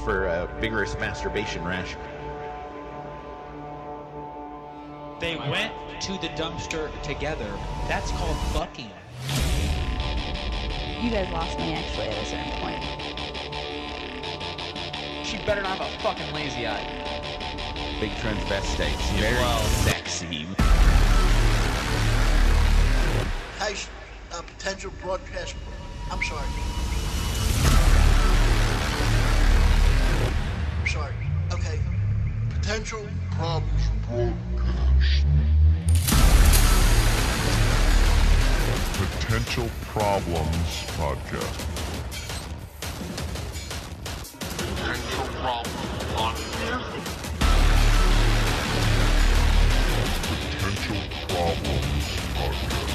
for a vigorous masturbation rash. They went to the dumpster together. That's called fucking. You guys lost me, actually, at a certain point. She better not have a fucking lazy eye. Big transvestites. Very sexy. Hey, potential broadcast. I'm sorry. Sorry. Okay. Potential problems broadcast. Potential Problems Podcast. Potential problems podcast. Potential Problems Podcast.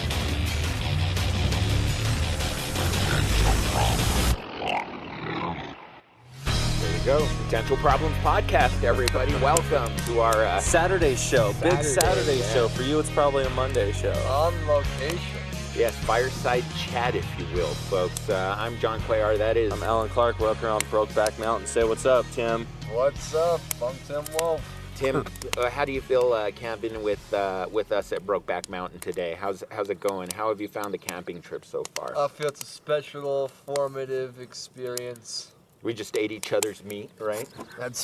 There you go. Potential Problems Podcast, everybody. Welcome to our Saturday show. Big Saturday show. For you, it's probably a Monday show. On location. Yes, fireside chat, if you will, folks. I'm John Clayar. That is... I'm Alan Clark. We're up here on Brokeback Mountain. Say what's up, Tim. What's up? I'm Tim Wolf. Tim, how do you feel camping with us at Brokeback Mountain today? How's it going? How have you found the camping trip so far? I feel it's a special, formative experience. We just ate each other's meat, right?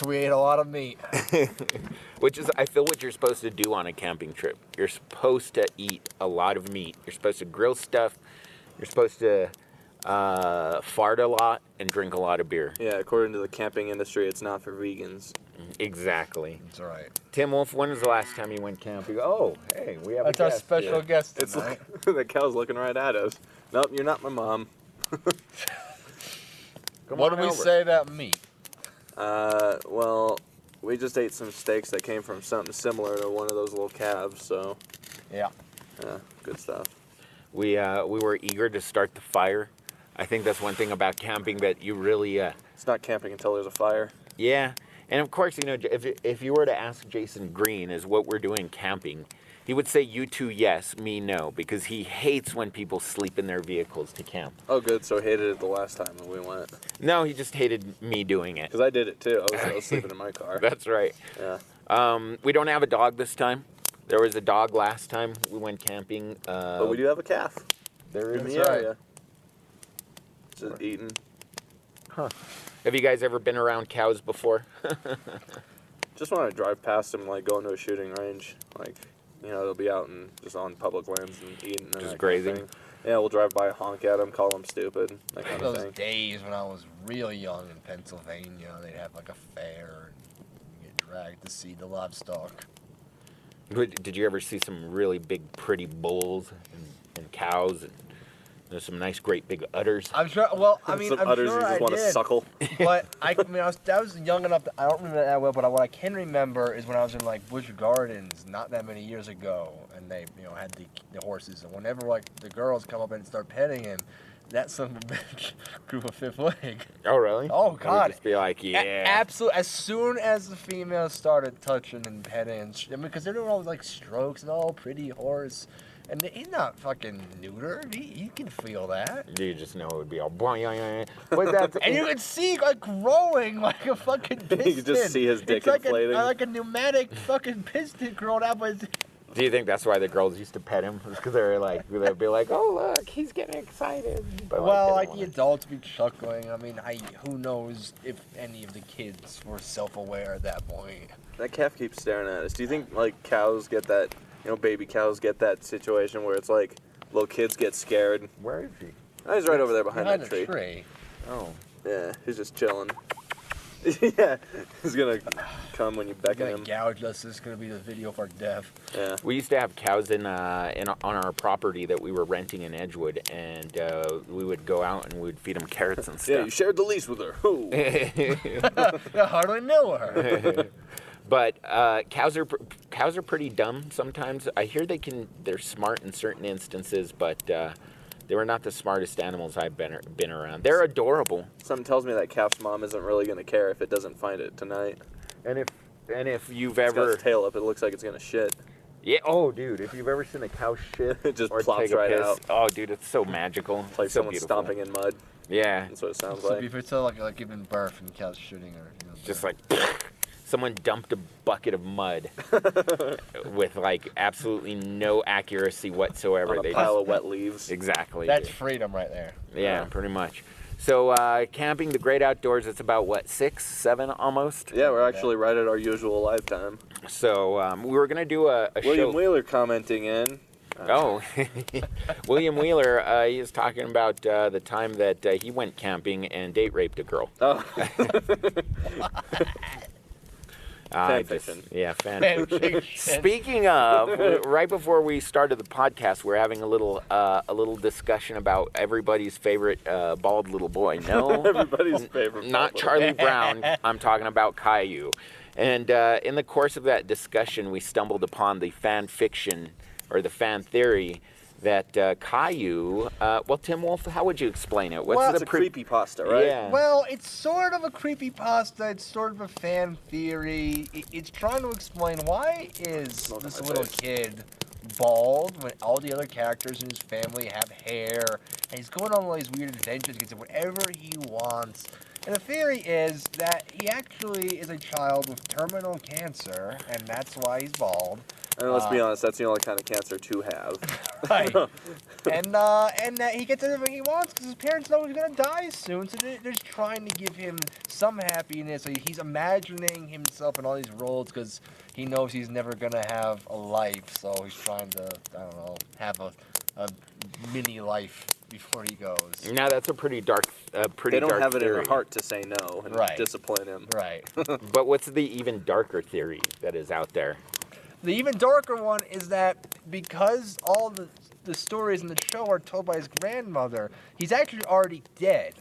We ate a lot of meat. Which is, I feel, what you're supposed to do on a camping trip. You're supposed to eat a lot of meat. You're supposed to grill stuff. You're supposed to fart a lot and drink a lot of beer. Yeah, according to the camping industry, it's not for vegans. Exactly. That's right. Tim Wolf, when was the last time you went camping? Oh, hey, we have That's a our guest special here. guest It's tonight. the cow's looking right at us. Nope, you're not my mom. What do we say that meat? Well, we just ate some steaks that came from something similar to one of those little calves, so... Yeah. Yeah, good stuff. We were eager to start the fire. I think that's one thing about camping that you really... It's not camping until there's a fire. Yeah. And of course, you know, if you were to ask Jason Green, is what we're doing camping, he would say you two yes, me no, because he hates when people sleep in their vehicles to camp. Oh, good, so hated it the last time when we went. No, he just hated me doing it. Because I did it, too. I was sleeping in my car. That's right. Yeah. We don't have a dog this time. There was a dog last time we went camping. But we do have a calf. There In is. the area. Just eating. Huh. Have you guys ever been around cows before? Just want to drive past them, like going to a shooting range. Like, you know, they'll be out and just on public lands and eating. And Just that grazing? Kind of thing. Yeah, we'll drive by, honk at them, call them stupid, that kind of Those thing. days when I was real young in Pennsylvania, they'd have like a fair and you get dragged to see the livestock. Did you ever see some really big, pretty bulls and cows and there's some nice, great big udders? I'm sure. Well, I mean, Some I'm udders sure you just I want to did. suckle. But I mean, I was young enough. I don't remember that well. But what I can remember is when I was in like Busch Gardens, not that many years ago, and they, you know, had the horses. And whenever like the girls come up and start petting him, that son of a bitch grew a fifth leg. Oh, really? Oh I would God! just be like, yeah. Absolutely. As soon as the females started touching and petting, I mean, because they're doing all like strokes and all pretty horse. And he's not fucking neutered. He can feel that. You just know it would be all boing. But that's, And you can see like growing like a fucking piston. You can just see his dick it's like inflating. like a pneumatic fucking piston growing out by his... Do you think that's why the girls used to pet him? Because they'd be like, oh, look, he's getting excited. But Well, like like the adults be chuckling. I mean, who knows if any of the kids were self-aware at that point. That calf keeps staring at us. Do you think, like, cows get that, you know, baby cows get that situation where it's like little kids get scared? Where is he? Oh, he's right over there behind that the tree. tree. Oh. Yeah, he's just chilling. Yeah, he's gonna come when you beckon Gonna him. gouge us. This is gonna be the video of our death. Yeah. We used to have cows on our property that we were renting in Edgewood, and we would go out and we would feed them carrots and Yeah, you stuff. shared the lease with her. Ooh. I hardly knew her. But cows are pretty dumb sometimes. I hear they're smart in certain instances, but they were not the smartest animals I've been around. They're adorable. Something tells me that calf's mom isn't really gonna care if it doesn't find it tonight. And if you've It's got ever its tail up, it looks like it's gonna shit. Yeah. Oh, dude, if you've ever seen a cow shit It just or plops take a right piss, out. oh, dude, it's so magical. It's like It's so someone beautiful. stomping in mud. Yeah. That's what it sounds So like. if it's like giving birth and cows shooting or Just like someone dumped a bucket of mud with like absolutely no accuracy whatsoever. On a pile of wet leaves. Exactly. that's dude. freedom right there. Yeah, pretty much. So camping, the great outdoors, it's about what, 6, 7 almost? Yeah, we're actually right at our usual lifetime. So we were gonna do a William show. Wheeler commenting in. Oh, William Wheeler, he is talking about the time that he went camping and date raped a girl. Oh. I Fan just- fiction. Yeah, fan Fan fiction. fiction. Speaking of, right before we started the podcast, we're having a little discussion about everybody's favorite bald little boy. No, Everybody's favorite. not bubble. Charlie Brown. I'm talking about Caillou. And in the course of that discussion, we stumbled upon the fan fiction or the fan theory that Caillou. Well, Tim Wolf, how would you explain it? What's Well, It's a creepypasta, right? Yeah. Well, it's sort of a creepypasta. It's sort of a fan theory. It's trying to explain why is Smoke on this my little face. kid bald when all the other characters in his family have hair, and he's going on all these weird adventures, gets whatever he wants. And the theory is that he actually is a child with terminal cancer, and that's why he's bald. And let's be honest, that's the only kind of cancer to have. Right. and that he gets everything he wants because his parents know he's gonna die soon, so they're just trying to give him some happiness. So he's imagining himself in all these roles because he knows he's never gonna have a life. So he's trying to, I don't know, have a mini life before he goes. Now that's a pretty dark, They don't have it in theory. their heart to say no and Right. discipline him. Right. But what's the even darker theory that is out there? The even darker one is that because all the stories in the show are told by his grandmother, he's actually already dead.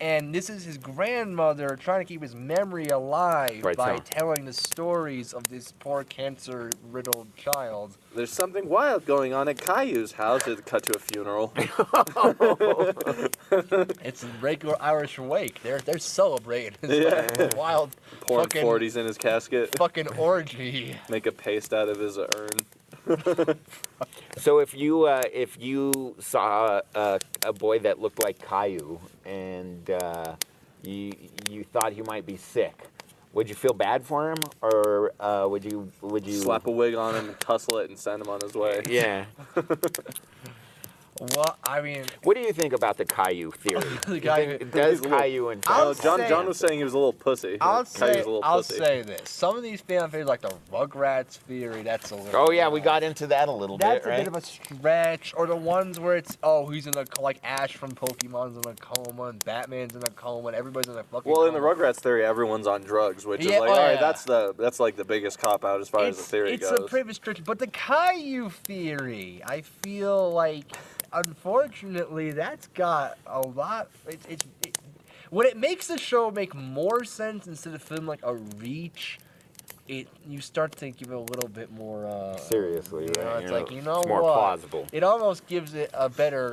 And this is his grandmother trying to keep his memory alive Right, by so- telling the stories of this poor cancer-riddled child. There's something wild going on at Caillou's house. It cut to a funeral. It's a regular Irish wake. They're celebrating this Yeah. wild Pouring fucking 40s in his casket. fucking orgy. Make a paste out of his urn. So if you saw a boy that looked like Caillou and you thought he might be sick, would you feel bad for him, or would you Slap a wig on him and tussle it and send him on his way. Yeah. Well, I mean, What do you think about the Caillou theory? The You guy think- who- does He's a little- Caillou in I'll fact? John was saying he was a little pussy. I'll Caillou's say a little pussy. this. Some of these fan theories, like the Rugrats theory, that's a little. Oh yeah, we got into that a little That's bit, right? a bit of a stretch. Or the ones where it's he's in a like Ash from Pokemon's in a coma and Batman's in a coma and everybody's in a fucking. Well, in the coma. Rugrats theory, everyone's on drugs, which Yeah, is like, oh, all right, yeah. that's like the biggest cop out as far as the theory it's goes. a pretty stretch, but the Caillou theory, I feel like, unfortunately, that's got a lot. When it makes the show make more sense instead of feeling like a reach, you start to give it a little bit more. Seriously, you know, right? it's like, you know it's more what? plausible. It almost gives it a better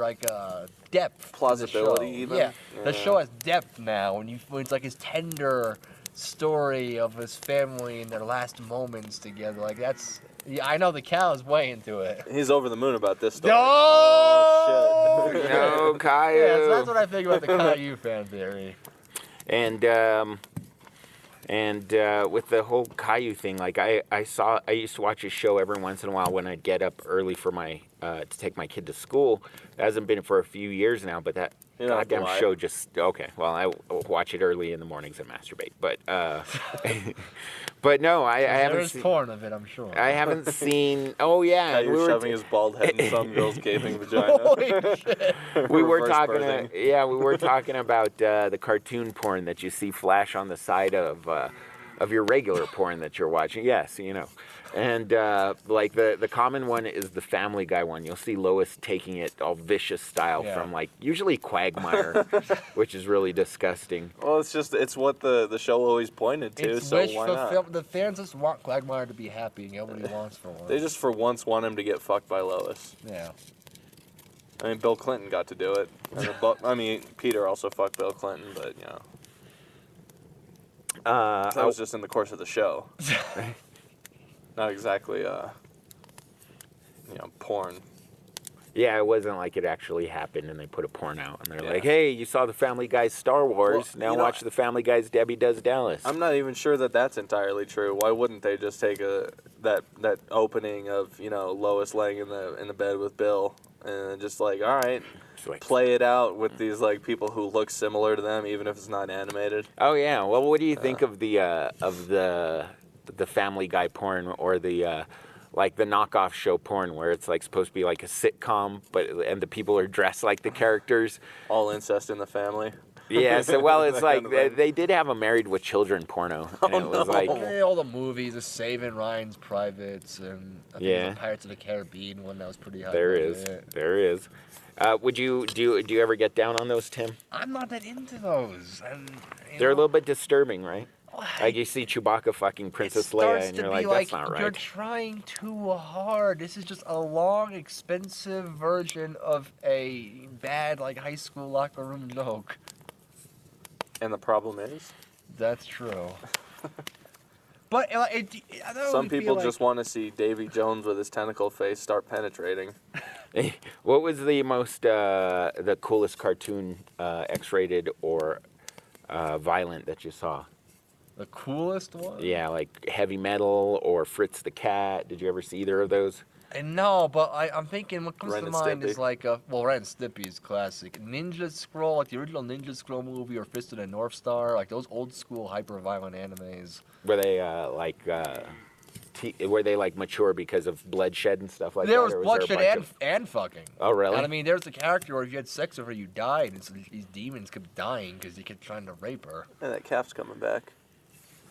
depth. to the Plausibility show. even? Yeah, the Yeah. show has depth now, when it's like his tender story of his family and their last moments together. Like that's. Yeah, I know the cow's way into it. He's over the moon about this story. No! Oh, shit. No, Caillou. Yeah, so that's what I think about the Caillou fan theory. And with the whole Caillou thing, like I used to watch a show every once in a while when I'd get up early for my to take my kid to school. It hasn't been for a few years now, but that You don't have to goddamn lie. show just okay. Well, I watch it early in the mornings and masturbate, but but no, I haven't There's seen. porn of it, I'm sure. I haven't seen. Oh yeah, Caillou we were shoving his bald head in some girl's gaping vagina. Holy shit. we were Reverse talking. birthing. We were talking about the cartoon porn that you see flash on the side of your regular porn that you're watching. Yes, you know. And like the common one is the Family Guy one. You'll see Lois taking it all vicious style Yeah. from like usually Quagmire, which is really disgusting. Well, it's what the show always pointed to, It's so wish why fulfill. not? The fans just want Quagmire to be happy and get what he wants for once. They just for once want him to get fucked by Lois. Yeah. I mean, Bill Clinton got to do it. And Peter also fucked Bill Clinton, but you know, that was just in the course of the show. Not exactly porn. Yeah, it wasn't like it actually happened and they put a porn out and they're Yeah. like, hey, you saw the Family Guy's Star Wars, Well, now watch the Family Guy's Debbie Does Dallas. I'm not even sure that that's entirely true. Why wouldn't they just take that opening of Lois laying in the bed with Bill and just like, all right, Like, play it out with these like people who look similar to them, even if it's not animated. oh yeah, well, what do you think of the Family Guy porn or the like the knockoff show porn where it's like supposed to be like a sitcom, and the people are dressed like the characters? All incest in the family. Yeah, so well, it's That like kind of thing. they did have a Married with Children porno, and it was like, Yeah, all the movies, the Saving Ryan's Privates, and I think Yeah. there's a Pirates of the Caribbean one that was pretty high. there budget. is, there is. Would you do you ever get down on those, Tim? I'm not that into those. And, They're a little bit disturbing, right? bit Like you see Chewbacca fucking Princess it starts Leia, and to you're be like, that's not You're right. trying too hard. This is just a long, expensive version of a bad like high school locker room joke. And the problem is, That's true. But I don't some feel people like, just want to see Davy Jones with his tentacle face start penetrating. What was the most, the coolest cartoon, X-rated or violent that you saw? the coolest one. Yeah, like Heavy Metal or Fritz the Cat. Did you ever see either of those? And no, but I'm thinking what comes Ren to and mind is Stimpy. like Ren and Stimpy is classic. Ninja Scroll, like the original Ninja Scroll movie, or Fist of the North Star, like those old school hyper violent animes. Were they were they like mature because of bloodshed and stuff like There that? was or bloodshed there a bunch and fucking. Oh, really? And I mean, there's a character where if you had sex with her, you died, and so these demons kept dying because he kept trying to rape her. And that calf's coming back.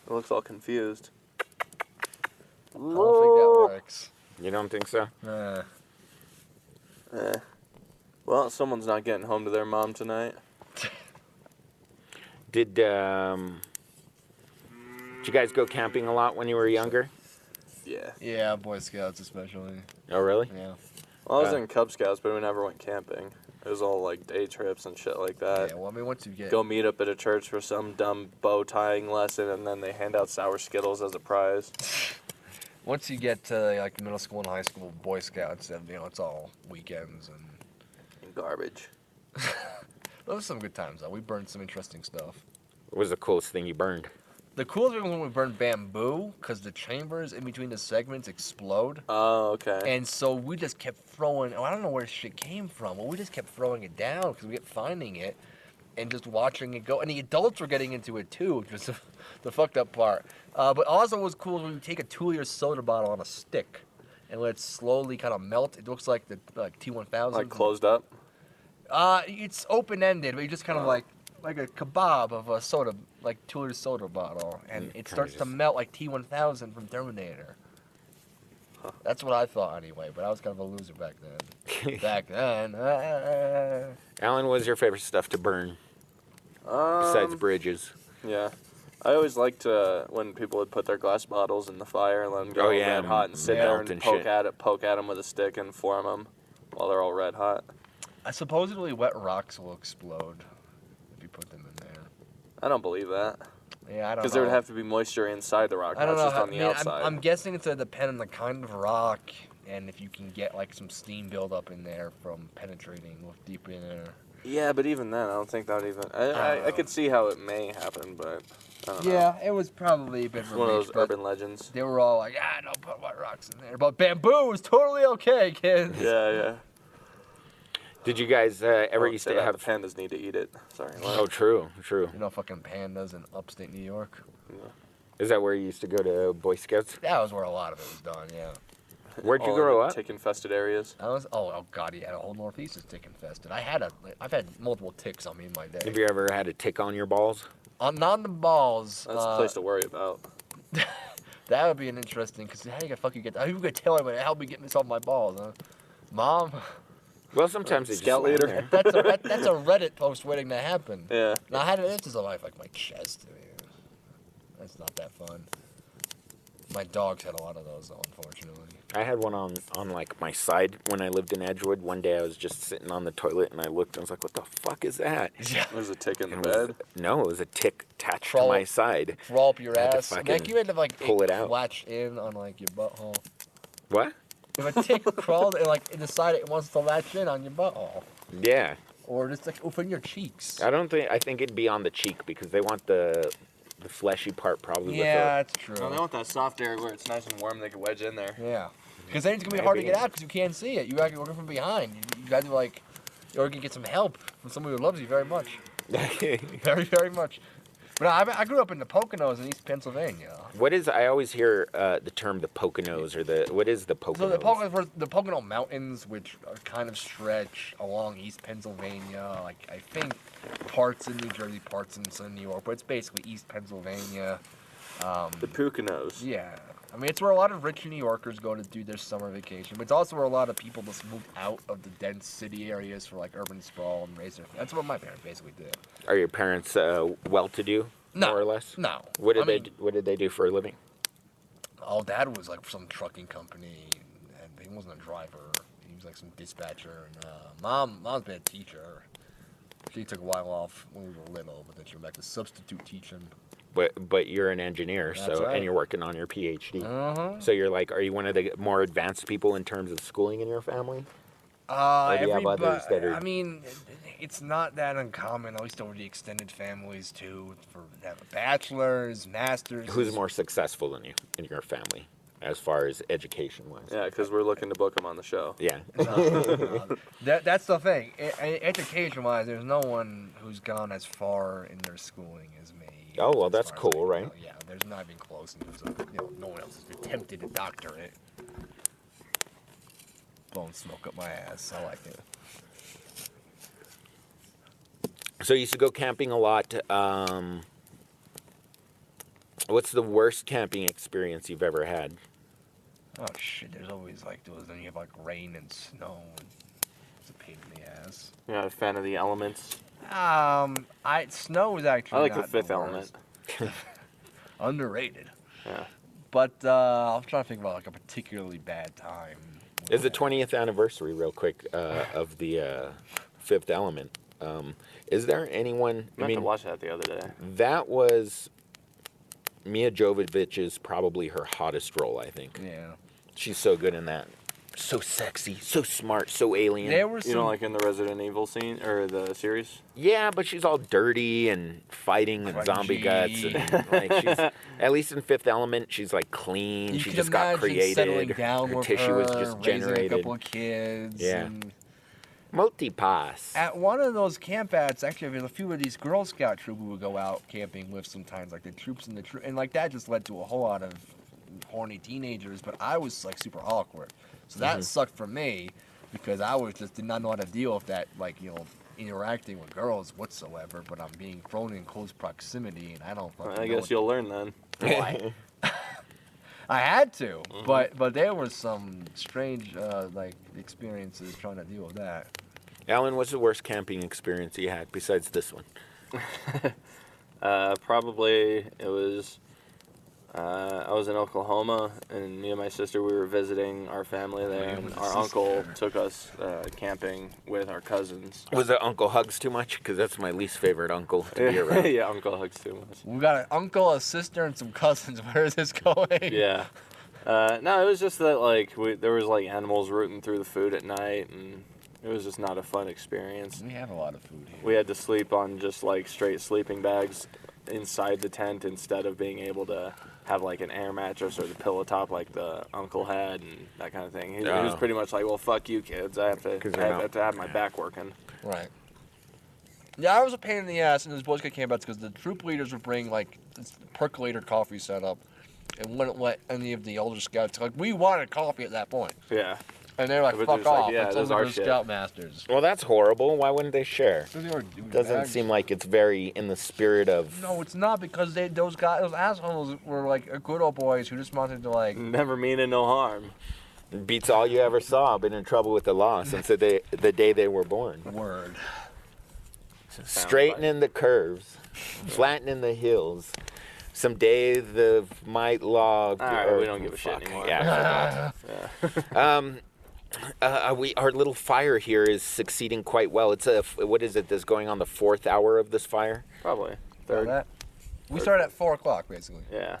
It looks all confused. I don't think that works. You don't think so? Nah. Well, someone's not getting home to their mom tonight. Did you guys go camping a lot when you were younger? Yeah. Yeah, Boy Scouts especially. Oh, really? Yeah. Well, I was Uh, in Cub Scouts, but we never went camping. It was all like day trips and shit like that. Yeah, well, I mean, once you get... Go meet up at a church for some dumb bow tying lesson, and then they hand out sour Skittles as a prize. Once you get to like middle school and high school, Boy Scouts, and it's all weekends and And garbage. those are some good times though. We burned some interesting stuff. What was the coolest thing you burned? The coolest thing was when we burned bamboo, because the chambers in between the segments explode, Oh, okay. and so we just kept throwing. I don't know where shit came from, but we just kept throwing it down because we kept finding it and just watching it go. And the adults were getting into it too, which was the fucked up part. But also what was cool is when you take a 2-liter soda bottle on a stick and let it slowly kind of melt. It looks like the T1000. Like closed up? It's open-ended, but you just kind of like a kebab of a soda, like 2-liter soda bottle, and it kinda starts to just- melt like T1000 from Terminator. That's what I thought anyway, but I was kind of a loser back then. Back then. Alan, what was your favorite stuff to burn besides bridges? Yeah. I always liked when people would put their glass bottles in the fire and let them go Oh, yeah, red hot and sit yeah. there melt and and poke shit. poke at them with a stick and form them while they're all red hot. Supposedly wet rocks will explode if you put them in there. I don't believe that. Yeah, I don't know. Because there would have to be moisture inside the rock, I don't not know. just on the outside. I'm guessing it's going to depend on the kind of rock and if you can get like some steam buildup in there from penetrating with deep in there. Yeah, but even then, I don't think that would even... I could see how it may happen, but I don't know. Yeah, it was probably a bit It's of a one of reach, those but urban legends. they were all like, don't put wet rocks in there. But bamboo is totally okay, kids. Yeah, yeah. Did you guys ever Don't used say to that, have... the pandas need to eat it. Sorry. Oh, true, true. You know fucking pandas in upstate New York? Is that where you used to go to Boy Scouts? That was where a lot of it was done, yeah. Where'd you All grow in up? tick-infested areas. Oh god, yeah, the whole Northeast is tick infested. I've had multiple ticks on me in my day. Have you ever had a tick on your balls? Not on the balls. That's a place to worry about. That would be an interesting, because how you gonna tell anybody to help me get this off my balls, huh? Mom? Well, sometimes they Scout just leader. land there. That's a Reddit post waiting to happen. Yeah. Now, I had this is a life like my chest. I mean, that's not that fun. My dogs had a lot of those, though, unfortunately. I had one on like my side when I lived in Edgewood. One day I was just sitting on the toilet and I looked and I was like, "What the fuck is that?" Yeah. There's a tick in the And it was- bed. No, it was a tick attached Crawl- to my side. Crawl up your I had to ass. fucking Like, you had to, like, pull it out. latch in on, like, your butthole. What? If a tick crawled and like it decided it wants to latch in on your butthole, Yeah. or just like open your cheeks. I think it'd be on the cheek because they want the fleshy part probably. Yeah, that's true. No, they want that soft area where it's nice and warm. They can wedge in there. Yeah, because then it's gonna be hard to Maybe. get out because you can't see it. You gotta get working from behind. You got to like, or you can get some help from somebody who loves you very much, very very much. But I grew up in the Poconos in East Pennsylvania. What is? I always hear the term the Poconos or the. What is the Poconos? So the Poconos were the Pocono Mountains, which are kind of stretch along East Pennsylvania. Like I think parts in New Jersey, parts in Southern New York, but it's basically East Pennsylvania. The Poconos. Yeah. I mean, it's where a lot of rich New Yorkers go to do their summer vacation, but it's also where a lot of people just move out of the dense city areas for like urban sprawl and raise their. That's what my parents basically did. Are your parents well-to-do, No. more or less? No. What did I mean, What did they do for a living? Oh, Dad was like some trucking company, and he wasn't a driver. He was like some dispatcher. And mom's been a teacher. She took a while off when we were little, but then she went back to substitute teaching. But you're an engineer, That's so right. and you're working on your PhD. Uh-huh. So you're like, are you one of the more advanced people in terms of schooling in your family? Or do you have others that are- I mean, it's not that uncommon, at least over the extended families too, for have a bachelor's, master's. Who's more successful than you in your family, as far as education-wise? Yeah, because we're looking to book them on the show. Yeah. That's the thing. Education-wise, there's no one who's gone as far in their schooling as me. Oh, well, as that's far as cool, I right? know. Yeah, there's not even close. In terms of, no one else has attempted a doctorate. Blowing smoke up my ass. I like it. So you used to go camping a lot. What's the worst camping experience you've ever had? Oh shit! There's always like those. Then you have like rain and snow. And it's a pain in the ass. You're not a fan of the elements? Snow is actually. I like not the Fifth Element. worst. Underrated. Yeah. But I'm trying to think about like a particularly bad time. It's the 20th anniversary, real quick, of the Fifth Element. Is there anyone? I meant to watch that the other day. That was Mia Jovovich's probably her hottest role, I think. Yeah. She's so good in that. So sexy, so smart, so alien. There were You know, like in the Resident Evil scene or the series. Yeah, but she's all dirty and fighting and zombie guts. And, like, she's, at least in Fifth Element, she's like clean. You She can just got imagine created. settling down Her with tissue was her, just raising generated. a couple of kids. Yeah. And Multipass. at one of those campouts, actually, there's a few of these Girl Scout troop who would go out camping with sometimes, like the troops and the troop, and like that just led to a whole lot of horny teenagers. But I was like super awkward, so that sucked for me because I was just did not know how to deal with that, like interacting with girls whatsoever. But I'm being thrown in close proximity, and I don't. I guess you'll learn then. Why? I had to, but there was some strange like experiences trying to deal with that. Alan, what's the worst camping experience you had besides this one? Probably it was. I was in Oklahoma, and me and my sister, we were visiting our family there, and our uncle took us camping with our cousins. Was it Uncle Hugs too much? Because that's my least favorite uncle to be around. Yeah, Uncle hugs too much. We got an uncle, a sister, and some cousins. Where is this going? Yeah. No, it was just that like there was like animals rooting through the food at night, and it was just not a fun experience. We have a lot of food here. We had to sleep on just like straight sleeping bags inside the tent instead of being able to have like an air mattress or the pillow top like the uncle had and that kind of thing. He was pretty much like, well, fuck you kids. I have to have my back working. Right. Yeah, I was a pain in the ass in those Boy Scout campouts because the troop leaders would bring like this percolator coffee setup and wouldn't let any of the older scouts. Like, we wanted coffee at that point. Yeah. And they're like, But fuck just like, off. yeah, It's those only are for shit. Scoutmasters. Well, that's horrible. Why wouldn't they share? So they were Doesn't seem like it's very in the spirit of. No, it's not because those assholes were like good old boys who just wanted to like. Never meaning no harm. Beats all you ever saw. Been in trouble with the law since the day they were born. Word. Straightening the curves, flattening the hills. Someday the might law. All right, we don't give a shit fuck, anymore. Yeah. Our little fire here is succeeding quite well. It's what is it that's going on the 4th hour of this fire? Probably. Third. Third. We started at 4 o'clock basically. Yeah.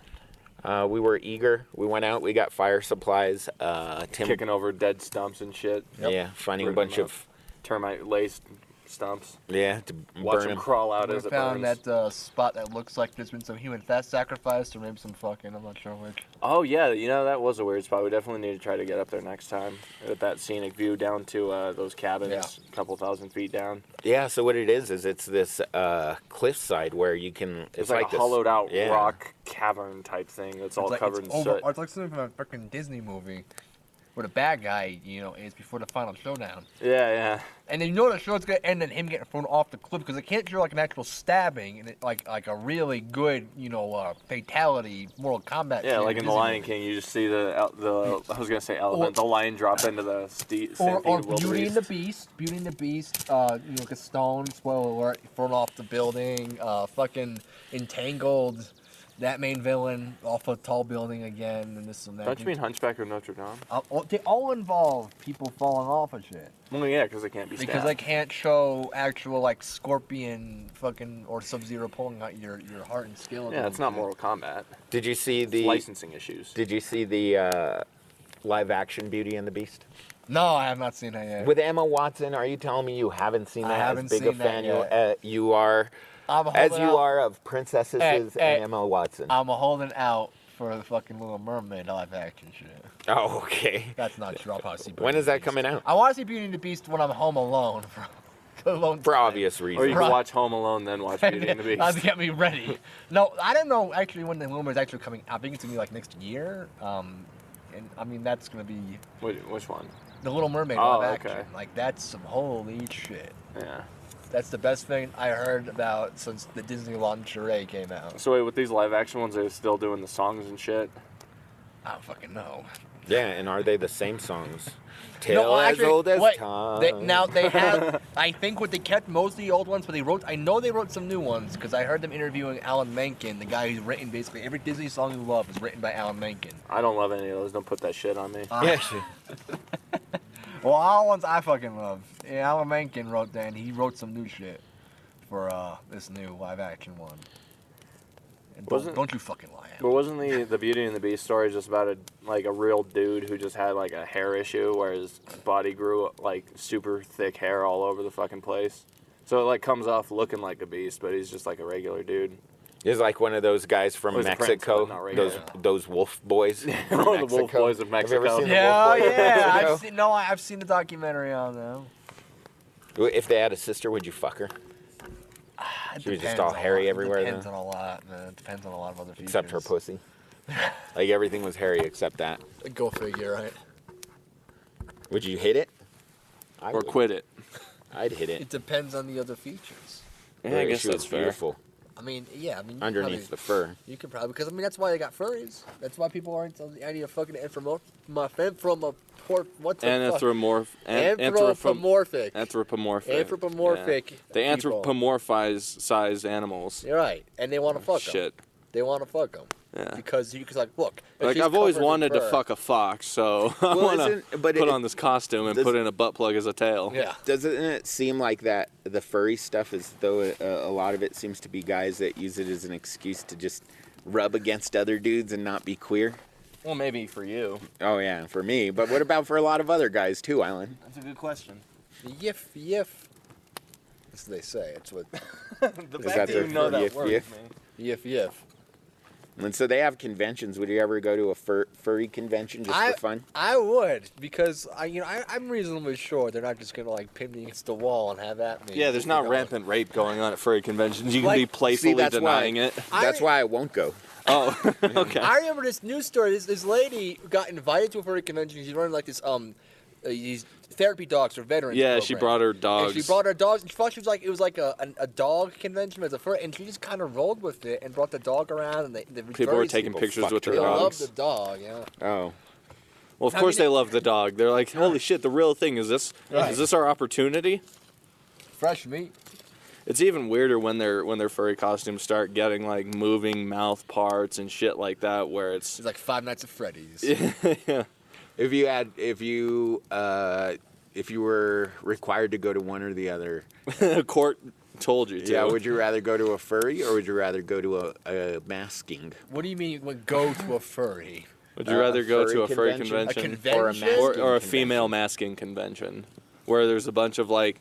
We were eager. We went out. We got fire supplies. Tim, Kicking over dead stumps and shit. yeah, finding a Ripping bunch them of termite laced stumps. to Watch burn them them. crawl out We as it found burns. that spot that looks like there's been some human fat sacrifice, or maybe some fucking, I'm not sure which. Oh yeah, that was a weird spot. We definitely need to try to get up there next time. With that scenic view down to those cabins, a couple thousand feet down. Yeah. So what it is it's this cliffside where you can. It's like a this, hollowed out yeah. rock cavern type thing that's all covered in soot. It's like something from a freaking Disney movie, where the bad guy, is before the final showdown. Yeah. And then you know the show's gonna end in him getting thrown off the cliff because it can't show like an actual stabbing and it, like a really good, fatality, Mortal Kombat. Yeah, scene like in The Disney Lion movie. King, you just see the I was gonna say elephant, the lion drop into the Or Beauty and the Beast. Beauty and the Beast, like a stone, spoiler alert, thrown off the building, fucking entangled that main villain off a tall building again, and this and that. Don't you mean Hunchback of Notre Dame? They all involve people falling off of shit. Well, yeah, because they can't be stabbed. Because they can't show actual, like, scorpion fucking or Sub-Zero pulling out your heart and skeleton. Yeah, it's not Mortal Kombat. Did you see It's the licensing issues. Did you see the live action Beauty and the Beast? No, I have not seen that yet. With Emma Watson, are you telling me you haven't seen that? I haven't as big a seen that fan yet. you are, I'm as holding you out. are of Princesses Hey, and hey. Emma Watson. I'm holding out for the fucking Little Mermaid live action shit. Oh, okay. That's not true. I'll probably see Beauty When and is the that Beast. coming out? I want to see Beauty and the Beast when I'm home alone. For obvious Or you reasons. can watch Home Alone, then watch Beauty and the Beast. That'll get me ready. No, I don't know actually when the Little Mermaid is actually coming out. I think it's gonna be like next year. And I mean that's gonna be Which one? the Little Mermaid Oh, live action. okay. Like that's some holy shit. Yeah. That's the best thing I heard about since the Disney lingerie came out. So wait, with these live action ones, they're still doing the songs and shit? I don't fucking know. Yeah, and are they the same songs? Tale as actually, old as wait, time. now they have. I think what they kept most of the old ones, but I know they wrote some new ones because I heard them interviewing Alan Menken, the guy who's written basically every Disney song you love is written by Alan Menken. I don't love any of those. Don't put that shit on me. Yeah. Well, all the ones I fucking love. Yeah, Alan Menken wrote that, and he wrote some new shit for this new live action one. And don't you fucking lie. But wasn't the Beauty and the Beast story just about a real dude who just had like a hair issue where his body grew like super thick hair all over the fucking place? So it like comes off looking like a beast, but he's just like a regular dude. He's like one of those guys from He's a prince, Mexico. but not regular. Those wolf boys. From Oh, the Wolf Boys of Have you ever Mexico. seen the Yeah, Wolf Boys of yeah. Mexico? I've seen the documentary on them. If they had a sister, would you fuck her? It She was just depends all on hairy a lot. everywhere, It depends though? on a lot, man. It depends on a lot of other features. Except her pussy. Like everything was hairy except that. Go figure, right? Would you hit it? I Or would. quit it. I'd hit it. It depends on the other features. Yeah, I guess She was that's fair. beautiful I mean, yeah. I mean, you underneath the fur. You could probably, because I mean, that's why they got furries. That's why people aren't into the idea of fucking anthropomorphic. Anthropomorphic. Anthropomorphic. Anthropomorphic Yeah. They people. anthropomorphize size animals. You're right, and they want to fuck them. Shit. They want to fuck them. Yeah. Because you could like look. if Like she's I've always covered in wanted to fur- fuck a fox, so I Well, want to isn't- but put it- on this costume and does- put in a butt plug as a tail. Yeah. Doesn't it seem like that the furry stuff is though a lot of it seems to be guys that use it as an excuse to just rub against other dudes and not be queer? Well, maybe for you. Oh yeah, for me. But what about for a lot of other guys too, Island? That's a good question. Yiff yiff. That's what they say. It's what The Is that their yiff, yiff? yiff yiff. And so they have conventions. Would you ever go to a furry convention just for fun? I would because I'm reasonably sure they're not just gonna like pin me against the wall and have at me. Yeah, there's not rampant rape going on at furry conventions. You can be Like- playfully that's denying why, it. That's why I won't go. Oh, okay. I remember this news story. This lady got invited to a furry convention. She's running like this these therapy dogs for veterans. Yeah, she program. brought her And dogs. she brought her dogs. And she thought it was like a dog convention as a fur, and she just kind of rolled with it and brought the dog around. And they People were taking pictures with her They love dogs. the dog. Yeah. Oh. Well, of I course mean, they love the dog. They're like, holy shit, the real thing is this. Right. Is this our opportunity? Fresh meat. It's even weirder when their furry costumes start getting like moving mouth parts and shit like that, where it's It's like Five Nights at Freddy's. yeah. If you were required to go to one or the other, court told you to. Yeah, would you rather go to a furry or would you rather go to a masking? What do you mean when go to a furry? Would you rather go to a furry A convention convention? Or a masking or a convention? female masking convention, where there's a bunch of like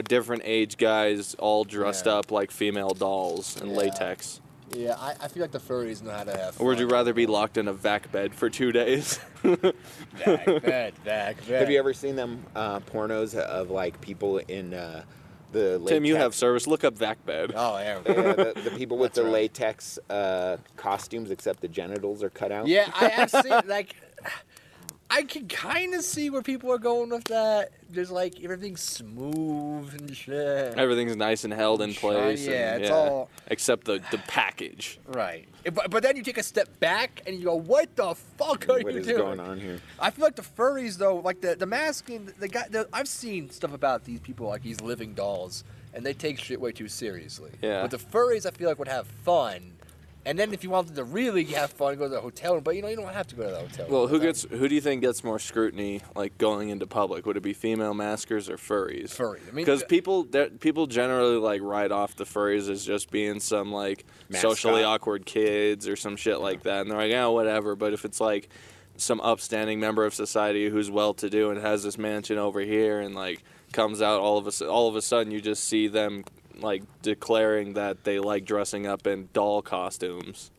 different age guys all dressed Yeah. up like female dolls in Yeah. latex? Yeah, I feel like the furries know how to have fun. Or would you rather be locked in a vac bed for 2 days? Back bed. Have you ever seen them pornos of like people in the latex? Tim, you have service. Look up vac bed. Oh, yeah. The people with That's the right. latex costumes, except the genitals are cut out. Yeah, I have seen, like, I can kind of see where people are going with that. There's, like, everything's smooth and shit. Everything's nice and held in place. Yeah, and, it's all... except the package. Right. But then you take a step back and you go, what the fuck are What you is doing? going on here? I feel like the furries, though, like the masking, I've seen stuff about these people, like these living dolls, and they take shit way too seriously. Yeah. But the furries, I feel like, would have fun. And then if you wanted to really have fun, go to the hotel room. But, you don't have to go to the hotel room. Well, who do you think gets more scrutiny, like going into public? Would it be female maskers or furries? Furries. I mean, Because people generally like write off the furries as just being some like Mascot. socially awkward kids or some shit like that, and they're like, whatever. But if it's like some upstanding member of society who's well-to-do and has this mansion over here, and like comes out all of a sudden, you just see them like declaring that they like dressing up in doll costumes.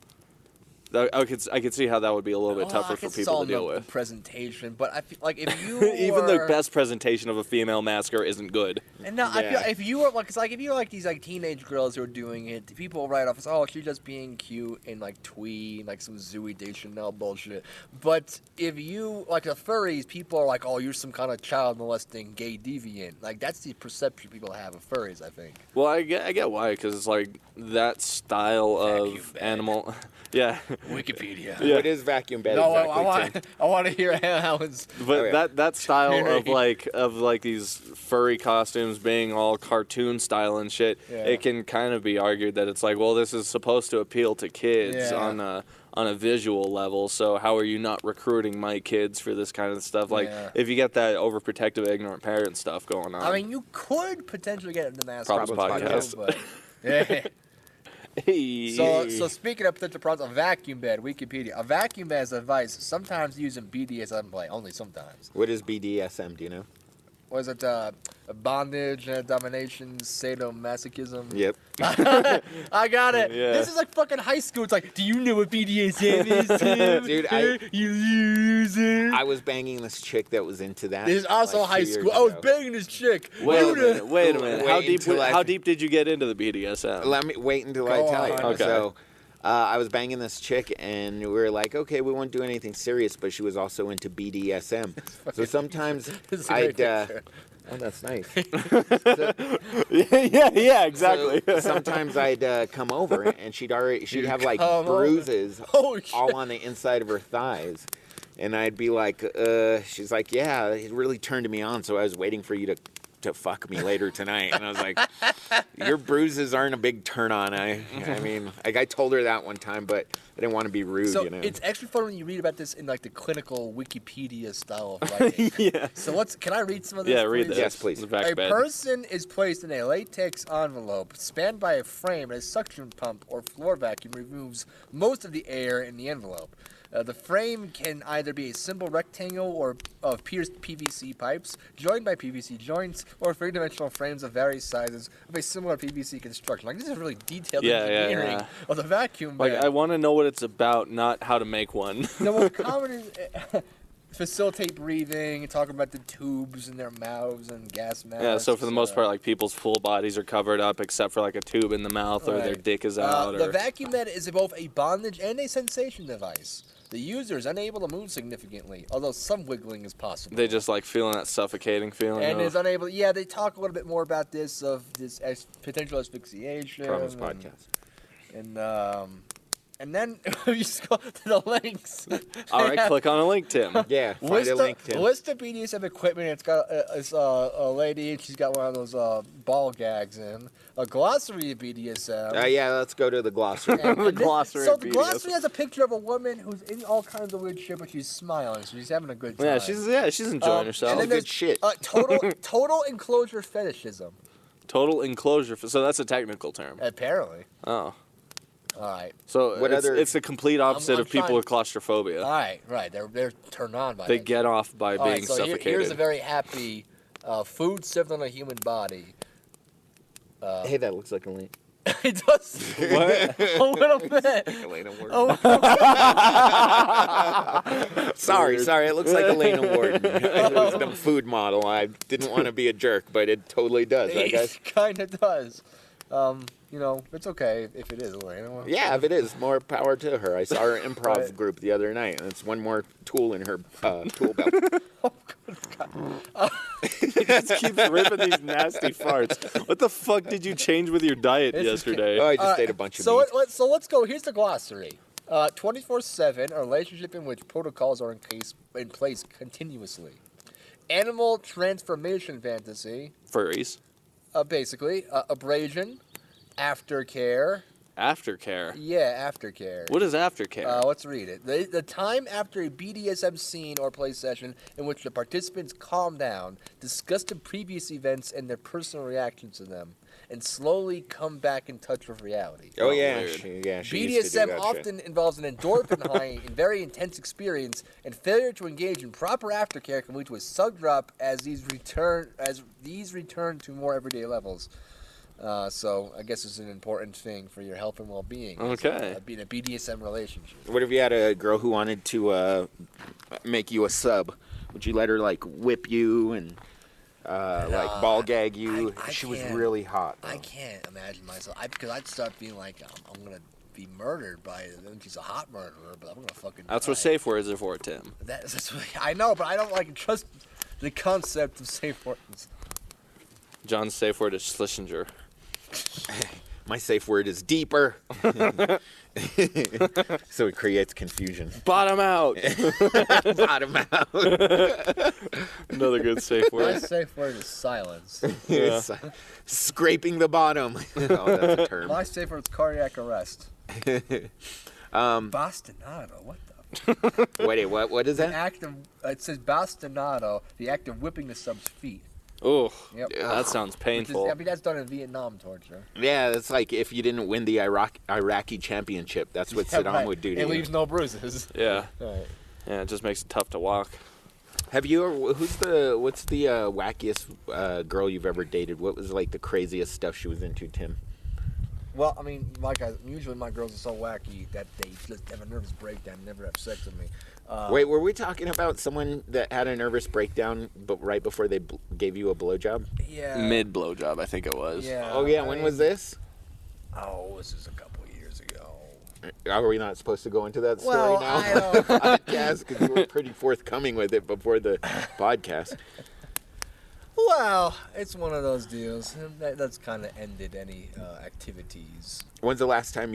I could see how that would be a little bit tougher for people to deal with. Presentation, but I feel like if you Even the were- best presentation of a female masker isn't good. And no, I feel if you were like, it's like if you're like these like teenage girls who are doing it, people write off as she's just being cute in like twee and like some Zooey Deschanel bullshit. But if you like the furries, people are like, you're some kind of child molesting gay deviant. Like that's the perception people have of furries, I think. Well, I get why, because it's like that style Vacuum of bag. animal. Yeah. Wikipedia. Yeah. What is vacuum bed No, exactly, Tim? I want to hear how it's. But Okay. that style Very- of like these furry costumes being all cartoon style and shit, Yeah. it can kind of be argued that it's like, well, this is supposed to appeal to kids Yeah. on a visual level. So how are you not recruiting my kids for this kind of stuff? Like Yeah. if you get that overprotective, ignorant parent stuff going on. I mean, you could potentially get into mass Problems podcast. but yeah. hey. So speaking of potential problems, a vacuum bed, Wikipedia. A vacuum bed is a device sometimes used in BDSM play, only sometimes. What is BDSM? Do you know? Was it bondage, domination, sadomasochism? Yep. I got it. Yeah. This is like fucking high school. It's like, do you know what BDSM is, Tim? Dude, you loser. I was banging this chick that was into that. This is also like, 2 high years school. I was ago. banging this chick. Wait a You minute. Wait a minute. How Wait deep? until I- How deep did you get into the BDSM? Let me wait until I Go tell you. on. Okay. So, I was banging this chick, and we were like, okay, we won't do anything serious, but she was also into BDSM. So sometimes This is a great I'd. picture. Oh, that's nice. yeah, exactly. So sometimes I'd come over, and she'd have like come over. bruises Oh, shit. all on the inside of her thighs. And I'd be like, she's like, yeah, it really turned me on, so I was waiting for you to fuck me later tonight. And I was like, your bruises aren't a big turn on. I mean, like I told her that one time, but I didn't want to be rude, So you know. it's actually fun when you read about this in like the clinical Wikipedia style of writing. Yeah. So can I read some of this? Yeah, read please? this. Yes, please. The back A bed. person is placed in a latex envelope spanned by a frame, and a suction pump or floor vacuum removes most of the air in the envelope. The frame can either be a simple rectangle or of pierced PVC pipes, joined by PVC joints, or three-dimensional frames of various sizes of a similar PVC construction. Like, this is really detailed engineering of the vacuum Like, bed. I want to know what it's about, not how to make one. The most common is facilitate breathing, talking about the tubes in their mouths and gas masks. Yeah, so for the most part, like, people's full bodies are covered up except for, like, a tube in the mouth or their Right. dick is out. The Or vacuum bed is both a bondage and a sensation device. The user is unable to move significantly, although some wiggling is possible. they just, like, feeling that suffocating feeling. and of- is unable. Yeah, they talk a little bit more about this potential asphyxiation. Problems podcast. And then you just go to the links. All right, click on a link, Tim. Yeah, find a link, Tim. List of BDSM equipment. It's got a lady, and she's got one of those ball gags in. A glossary of BDSM. Yeah, let's go to the glossary. The glossary So of the BDSM. glossary has a picture of a woman who's in all kinds of weird shit, but she's smiling, so she's having a good time. Yeah, she's enjoying herself. And then Good there's shit. total enclosure fetishism. Total enclosure. So that's a technical term. Apparently. Oh. All right. So it's the complete opposite I'm of people trying- with claustrophobia. All right. They're turned on by They it. get off by All being right, so suffocated. here's a very happy food served on a human body. Hey, that looks like a lane. It does. What? A little bit. Elena Ward. Oh, Sorry. It looks like Elena Ward. It was the food model. I didn't want to be a jerk, but it totally does, right, guys? it kind of does. It's okay if it is Elena. Yeah, if it is, more power to her. I saw her improv Right. group the other night, and it's one more tool in her tool belt. He just keeps ripping these nasty farts. What the fuck did you change with your diet This is yesterday? Oh, I just ate a bunch of So meat. let's go. Here's the glossary. 24/7, a relationship in which protocols are in place continuously. Animal transformation fantasy, Furries. basically. Abrasion, aftercare. Aftercare. Yeah, aftercare. What is aftercare? Let's read it. The time after a BDSM scene or play session in which the participants calm down, discuss the previous events and their personal reactions to them, and slowly come back in touch with reality. Oh, yeah. weird. She used to do BDSM that often shit. involves an endorphin high and very intense experience, and failure to engage in proper aftercare can lead to a sub drop as these return to more everyday levels. So I guess it's an important thing for your health and well-being. Okay. Being a BDSM relationship. What if you had a girl who wanted to make you a sub? Would you let her, like, whip you and, like, ball gag you? I She was can't. really hot, though. I can't imagine myself. Because I'd start feeling like I'm gonna be murdered by. She's a hot murderer, but I'm gonna fucking. That's what die. safe words are for, Tim. That's what, I know, but I don't like trust the concept of safe words. John's safe word is Schlesinger. My safe word is deeper. So it creates confusion. Bottom out. Bottom out. Another good safe My word. safe word is silence. It's, scraping the bottom. Oh, that's a term. My safe word is cardiac arrest. Bastinado. What the? Wait, what is The that? act of it says bastinado, the act of whipping the sub's feet. Oh, Yep. that sounds Which is, painful. I mean, that's done in Vietnam torture. Yeah, it's like if you didn't win the Iraqi championship. That's what Saddam Right. would do to It you. leaves no bruises. Yeah. Right. Yeah, it just makes it tough to walk. Have you ever, what's the wackiest girl you've ever dated? What was like the craziest stuff she was into, Tim? Well, I mean, usually my girls are so wacky that they just have a nervous breakdown and never have sex with me. Wait, were we talking about someone that had a nervous breakdown but right before they gave you a blowjob? Yeah. Mid blowjob, I think it was. Yeah. Oh, yeah, when was this? Oh, this is a couple of years ago. Are we not supposed to go into that story Well, now? I don't- Podcast, because you were pretty forthcoming with it before the podcast. Well, it's one of those deals. That's kind of ended any activities. When's the last time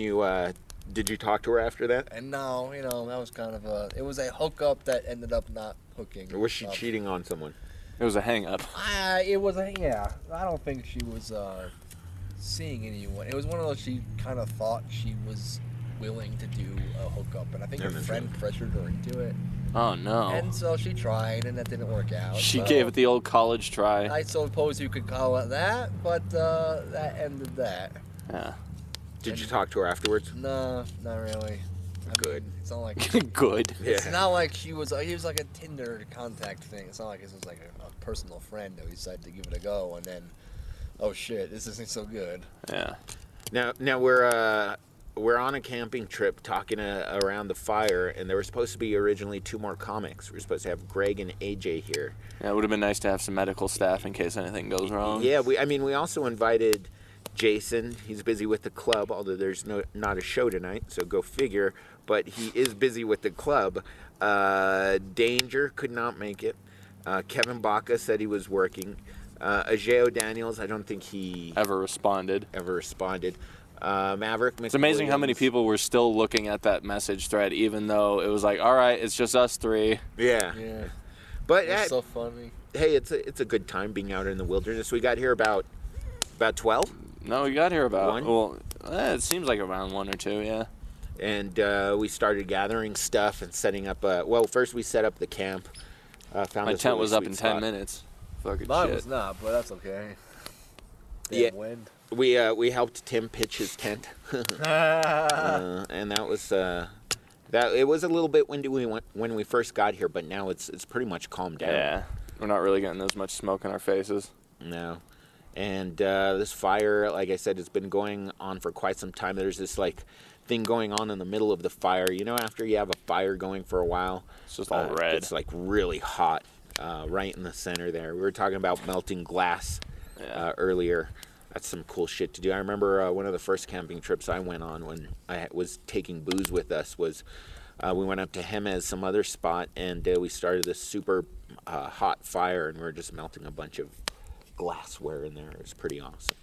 did you talk to her after that? And now, that was kind of it was a hookup that ended up not hooking. Or was she up. cheating on someone? It was a hang up. It was yeah. I don't think she was seeing anyone. It was one of those she kind of thought she was willing to do a hookup, and I think her friend pressured her into it. Oh, no. And so she tried, and that didn't work out. She so gave it the old college try. I suppose you could call it that, but that ended that. Yeah. Did you talk to her afterwards? No, not really. Good. It's not like Good. it's not like he was like a Tinder contact thing. It's not like this was like a personal friend that we decided to give it a go, and then, oh shit, this isn't so good. Yeah. Now we're on a camping trip talking around the fire, and there were supposed to be originally 2 more comics. We were supposed to have Greg and AJ here. Yeah, it would have been nice to have some medical staff in case anything goes wrong. Yeah, we also invited Jason. He's busy with the club, although there's not a show tonight, so go figure. But he is busy with the club. Danger could not make it. Kevin Baca said he was working. Ajeo Daniels, I don't think he Ever responded. Maverick. It's amazing how many people were still looking at that message thread, even though it was like, all right, it's just us 3. Yeah. Yeah, But it's so funny. hey, it's a good time being out in the wilderness. We got here about 12, No, we got here about 1? Well, it seems like around 1 or 2, yeah. and we started gathering stuff and setting up. First we set up the camp. Found My this tent really was up sweet in spot. 10 minutes. Fucking Mine shit. was not, but that's okay. Damn wind. We helped Tim pitch his tent, and that was it was a little bit windy when we first got here, but now it's pretty much calmed down. Yeah, we're not really getting as much smoke in our faces. No, and this fire, like I said, it's been going on for quite some time. There's this like thing going on in the middle of the fire. You know, after you have a fire going for a while, It's just all red. It's like really hot, right in the center there. We were talking about melting glass earlier. That's some cool shit to do. I remember one of the first camping trips I went on when I was taking booze with us was we went up to Jemez, some other spot, and we started this super hot fire, and we were just melting a bunch of glassware in there. It was pretty awesome.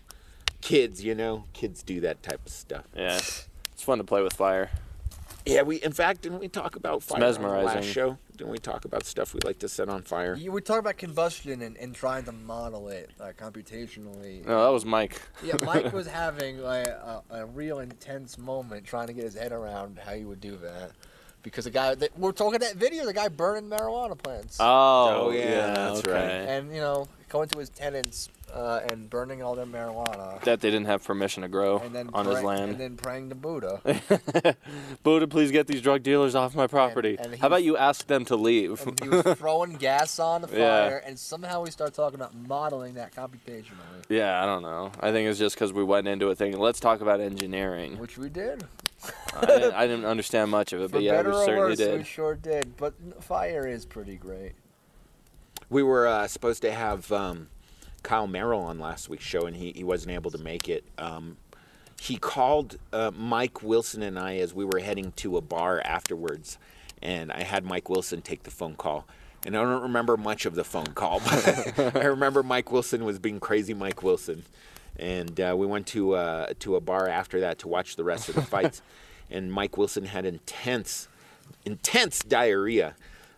Kids, kids do that type of stuff. Yeah, it's fun to play with fire. Yeah, in fact, didn't we talk about fire on the last mesmerizing. show? Didn't we talk about stuff we like to set on fire? We talked about combustion and trying to model it computationally. No, that was Mike. Yeah, Mike was having like a real intense moment trying to get his head around how you would do that. Because the guy, we're talking that video, the guy burning marijuana plants. Oh, yeah, that's right. And, going to his tenants and burning all their marijuana. That they didn't have permission to grow on his land. And then praying to Buddha. Buddha, please get these drug dealers off my property. And How about you ask them to leave? And he was throwing gas on the fire, and somehow we start talking about modeling that computationally. Yeah, I don't know. I think it's just because we went into it thinking, let's talk about engineering. Which we did. I didn't understand much of it, For but yeah, better we or certainly worse, did. we sure did. But fire is pretty great. We were supposed to have Kyle Merrill on last week's show, and he wasn't able to make it. He called Mike Wilson and I as we were heading to a bar afterwards, and I had Mike Wilson take the phone call. And I don't remember much of the phone call, but I remember Mike Wilson was being crazy Mike Wilson. And we went to a bar after that to watch the rest of the fights. And Mike Wilson had intense diarrhea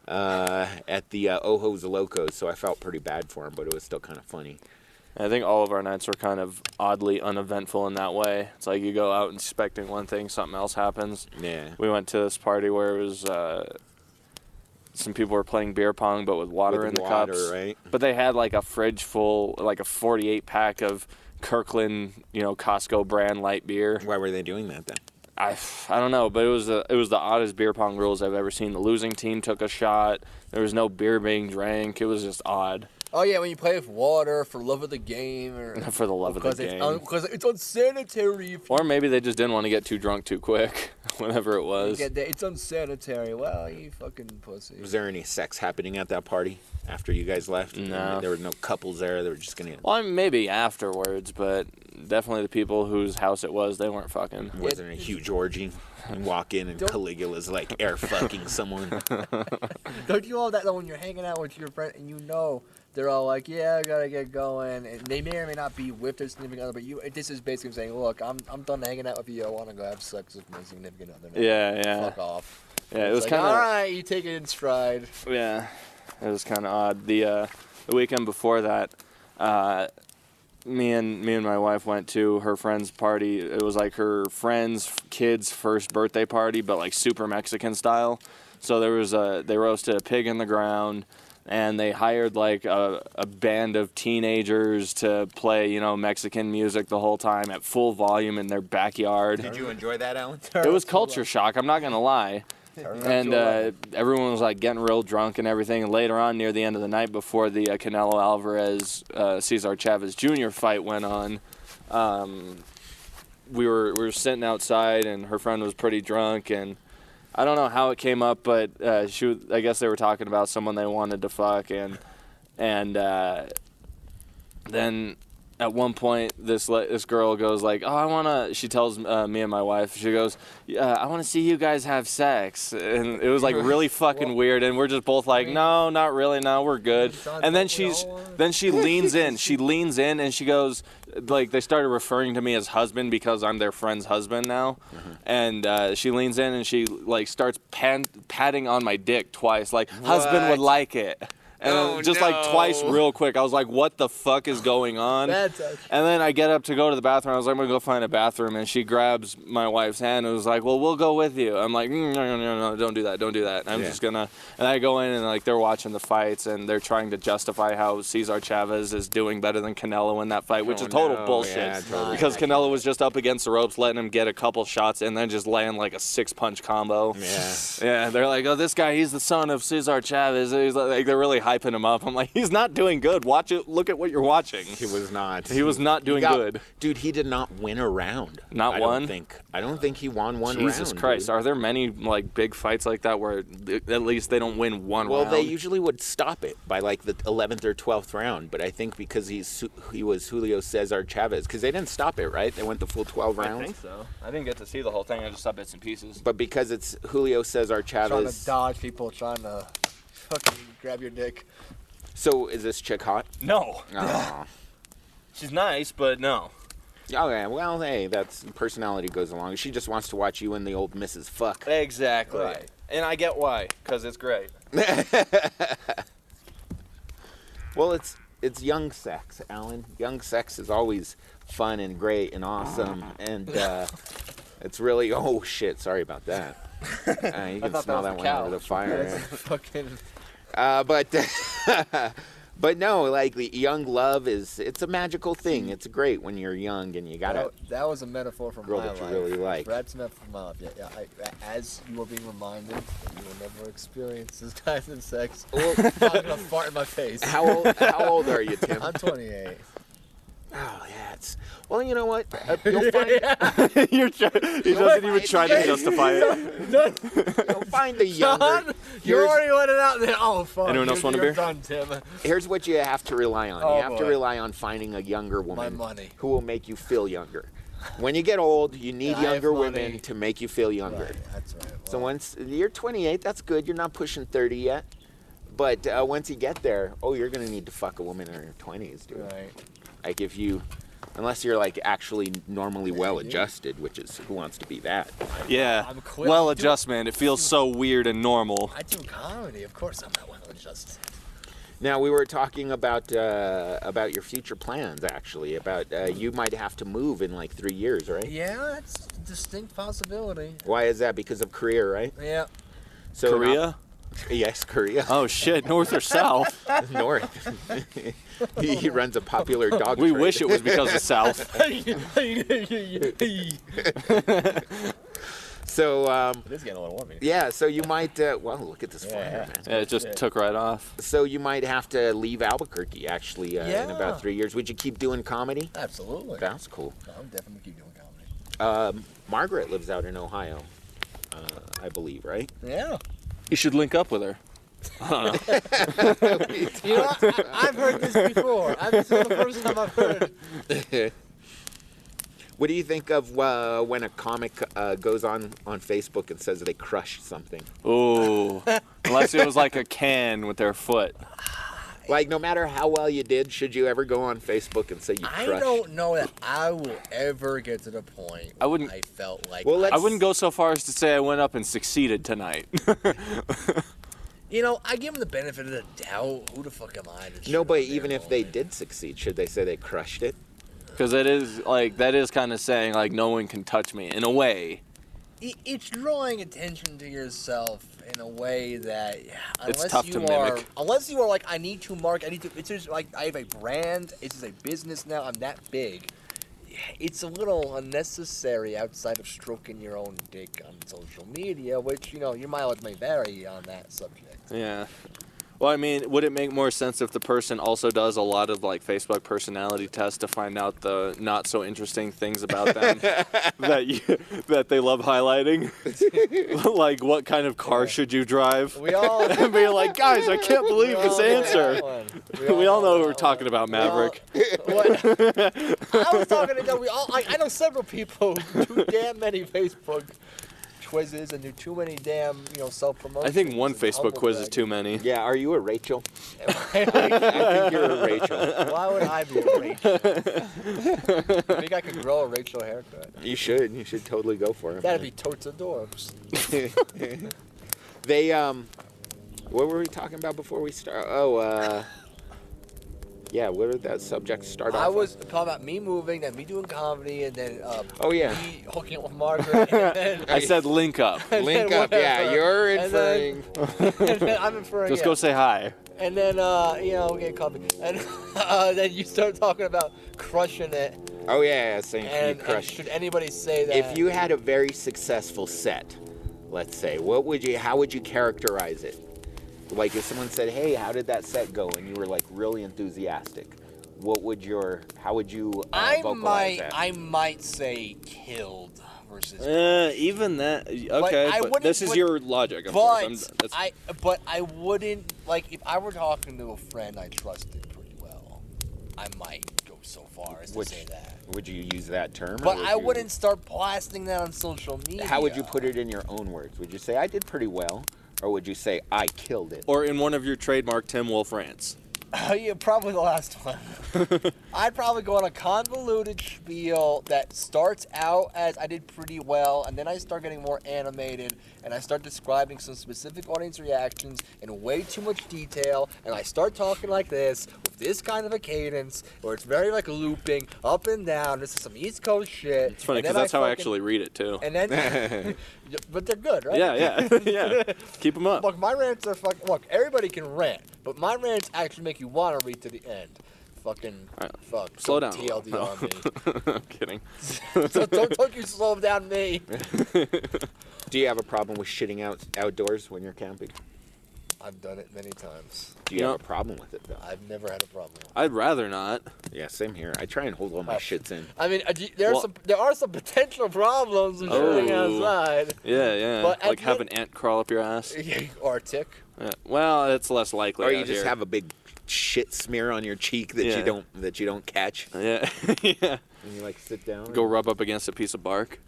at the Ojos Locos, so I felt pretty bad for him, but it was still kind of funny. I think all of our nights were kind of oddly uneventful in that way. It's like you go out expecting one thing, something else happens. Yeah. We went to this party where it was some people were playing beer pong, but with water in the cups. Right? But they had like a fridge full, like a 48 pack of Kirkland, Costco brand light beer. Why were they doing that then? I don't know, but it was the oddest beer pong rules I've ever seen. The losing team took a shot. There was no beer being drank. It was just odd. Oh yeah, when you play with water for love of the game, or For the love of the game. because it's unsanitary. Or maybe they just didn't want to get too drunk too quick, whatever it was. It's unsanitary. Well, you fucking pussy. Was there any sex happening at that party after you guys left? No. There were no couples there. They were just gonna. Well, maybe afterwards, but definitely the people whose house it was, they weren't fucking. Wasn't a huge orgy. You walk in and Caligula's like air fucking someone. Don't you all that though when you're hanging out with your friend and they're all like, yeah, I gotta get going, and they may or may not be with their significant other, but this is basically saying, look, I'm done hanging out with you. I want to go have sex with my significant other now. Yeah. Fuck off. Yeah, it was like, kind of. all right, you take it in stride. Yeah, it was kind of odd. The weekend before that, me and my wife went to her friend's party. It was like her friend's kid's first birthday party, but like super Mexican style. So they roasted a pig in the ground, and they hired like a band of teenagers to play, Mexican music the whole time at full volume in their backyard. Did you enjoy that, Alan? It was culture shock, I'm not gonna lie. And everyone was like getting real drunk and everything. And later on, near the end of the night, before the Canelo Alvarez Cesar Chavez Jr. fight went on, we were sitting outside, and her friend was pretty drunk, and I don't know how it came up, but I guess they were talking about someone they wanted to fuck, and then at one point this girl goes like, oh, she tells me and my wife, she goes, I want to see you guys have sex, and it was like really fucking weird, and we're just both like, no, not really, no, we're good. And then she leans in and she goes, like, they started referring to me as husband because I'm their friend's husband now. And she leans in and she like starts patting on my dick twice, like, husband would like it. And just like twice real quick, I was like, what the fuck is going on? And then I get up to go to the bathroom. I was like, I'm going to go find a bathroom. And she grabs my wife's hand and was like, well, we'll go with you. I'm like, no, don't do that. Don't do that. I'm just going to. And I go in and like they're watching the fights and they're trying to justify how Cesar Chavez is doing better than Canelo in that fight, which is total bullshit. Yeah, totally. Because Canelo was just up against the ropes, letting him get a couple shots and then just land like a 6-punch combo. Yeah, they're like, oh, this guy, he's the son of Cesar Chavez. He's like, they're really hyping him up. I'm like, he's not doing good. Watch it. Look at what you're watching. He was not. He was not doing good. Dude, he did not win a round. Not one? I don't think he won one round. Jesus Christ. Dude. Are there many like big fights like that where at least they don't win one round? Well, they usually would stop it by like the 11th or 12th round, but I think because he was Julio Cesar Chavez, because they didn't stop it, right? They went the full 12 rounds. I think so. I didn't get to see the whole thing. I just saw bits and pieces. But because it's Julio Cesar Chavez. Trying to dodge people trying to fucking grab your dick. So is this chick hot? No. Oh. She's nice, but no. Okay, well, hey, that's personality goes along. She just wants to watch you and the old Mrs. Fuck. Exactly. Right. And I get why, because it's great. Well, it's young sex, Alan. Young sex is always fun and great and awesome, and it's really. Oh shit! Sorry about that. You can smell that one over the fire. Fucking. But no, like young love it's a magical thing. It's great when you're young and you gotta. That was a metaphor from girl my that you life. really like. That's a metaphor from my life. Yeah. As you were being reminded that you will never experience this kind of sex. Well, I'm gonna fart in my face. How old are you, Tim? I'm 28. Oh yeah, well, you know what? You'll find. He doesn't even try to justify it. You'll find the younger. You already went it out there. Oh fuck. Anyone else want a beer? Done, Tim. Here's what you have to rely on. Oh, You have to boy. rely on finding a younger woman My money. who will make you feel younger. When you get old, you need I have younger money. women to make you feel younger. Right, that's right. So once you're 28, that's good. You're not pushing 30 yet. But once you get there, you're gonna need to fuck a woman in her 20s, dude. Right. Like unless you're like actually normally well adjusted, which is who wants to be that? Yeah. I'm quick. Well adjust, man. It feels so weird and normal. I do comedy. Of course, I'm not well adjusted. Now we were talking about your future plans. Actually, about you might have to move in like 3 years, right? Yeah, it's a distinct possibility. Why is that? Because of career, right? Yeah. So Korea? Yes, Korea. Oh shit, north or south? North. He runs a popular dog. We trade. wish it was because of south. So It is getting a little warm. yeah, so you might. Well, look at this fire, man. Yeah, it just took right off. So you might have to leave Albuquerque actually in Yeah. about 3 years. Would you keep doing comedy? Absolutely. That's cool. I'm definitely keep doing comedy. Margaret lives out in Ohio, I believe, right? Yeah. You should link up with her. You know, I've heard this before. This is the first time I've heard it. What do you think of when a comic goes on Facebook and says they crushed something? Ooh. Unless it was like a can with their foot. Like, no matter how well you did, should you ever go on Facebook and say you crushed? I don't know that I will ever get to the point I wouldn't- I felt like Well, I wouldn't go so far as to say I went up and succeeded tonight. You know, I give them the benefit of the doubt. Who the fuck am I? To No, but shoot even their if they moment? did succeed, should they say they crushed it? Because that is kind of saying like no one can touch me in a way. It's drawing attention to yourself in a way that unless tough you to are, mimic. unless you are like, I need to mark, it's just like I have a brand, it's just a business now, I'm that big. It's a little unnecessary outside of stroking your own dick on social media, which, you know, your mileage may vary on that subject. Yeah. Well, I mean, would it make more sense if the person also does a lot of like Facebook personality tests to find out the not so interesting things about them that they love highlighting? Like, what kind of car should you drive? We all And be like, guys, I can't believe this answer. We all know who we're talking about, Maverick. I was talking to them. We all. I know several people who do damn many Facebook quizzes and do too many damn self promotion. I think one Facebook quiz is too many. Yeah, are you a Rachel? I think you're a Rachel. Why would I be a Rachel? I think I could grow a Rachel haircut. You should. You should totally go for it. That'd be totes adorbs. What were we talking about before we start? Yeah, what did that subject start off I was with? talking about me moving, then me doing comedy, and then Oh, yeah. me hooking up with Margaret. And then, I said link up. and Link then up, yeah, whatever. you're And then- inferring. and then I'm inferring. Just yeah. go say hi. And then get coffee, and then you start talking about crushing it. Oh, yeah, saying you And crushed. should anybody say that? If you had a very successful set, let's say, how would you characterize it? Like if someone said, "Hey, how did that set go?" and you were like really enthusiastic, how would you vocalize that? I might say killed versus. Even that. Okay, I but wouldn't this is put- your logic, of course. But I wouldn't like if I were talking to a friend I trusted pretty well. I might go so far as to say that. Would you use that term? But or I you- wouldn't start blasting that on social media. How would you put it in your own words? Would you say I did pretty well, or would you say I killed it? Or in one of your trademark Tim Wolf rants. Yeah, probably the last one. I'd probably go on a convoluted spiel that starts out as I did pretty well, and then I start getting more animated, and I start describing some specific audience reactions in way too much detail, and I start talking like this, with this kind of a cadence, where it's very like looping, up and down. This is some East Coast shit. It's funny because that's how I actually read it too. And then, but they're good, right? Yeah, yeah. Keep them up. Look, my rants are fucking. Look, everybody can rant, but my rants actually make you want to read to the end. Fucking Right. fuck. Slow don't down. TLD on me. I'm kidding. So don't you slow down me. Do you have a problem with shitting outdoors when you're camping? I've done it many times. Do you have a problem with it though? I've never had a problem. I'd rather not. Yeah, same here. I try and hold all my shits in. I mean, there are some potential problems with shooting outside. Yeah. But Like at have the- an ant crawl up your ass. Or a tick. Yeah. Well, it's less likely. Or you out just here. have a big shit smear on your cheek that Yeah. you don't catch. Yeah. Yeah. And you like sit down. Go rub up against a piece of bark.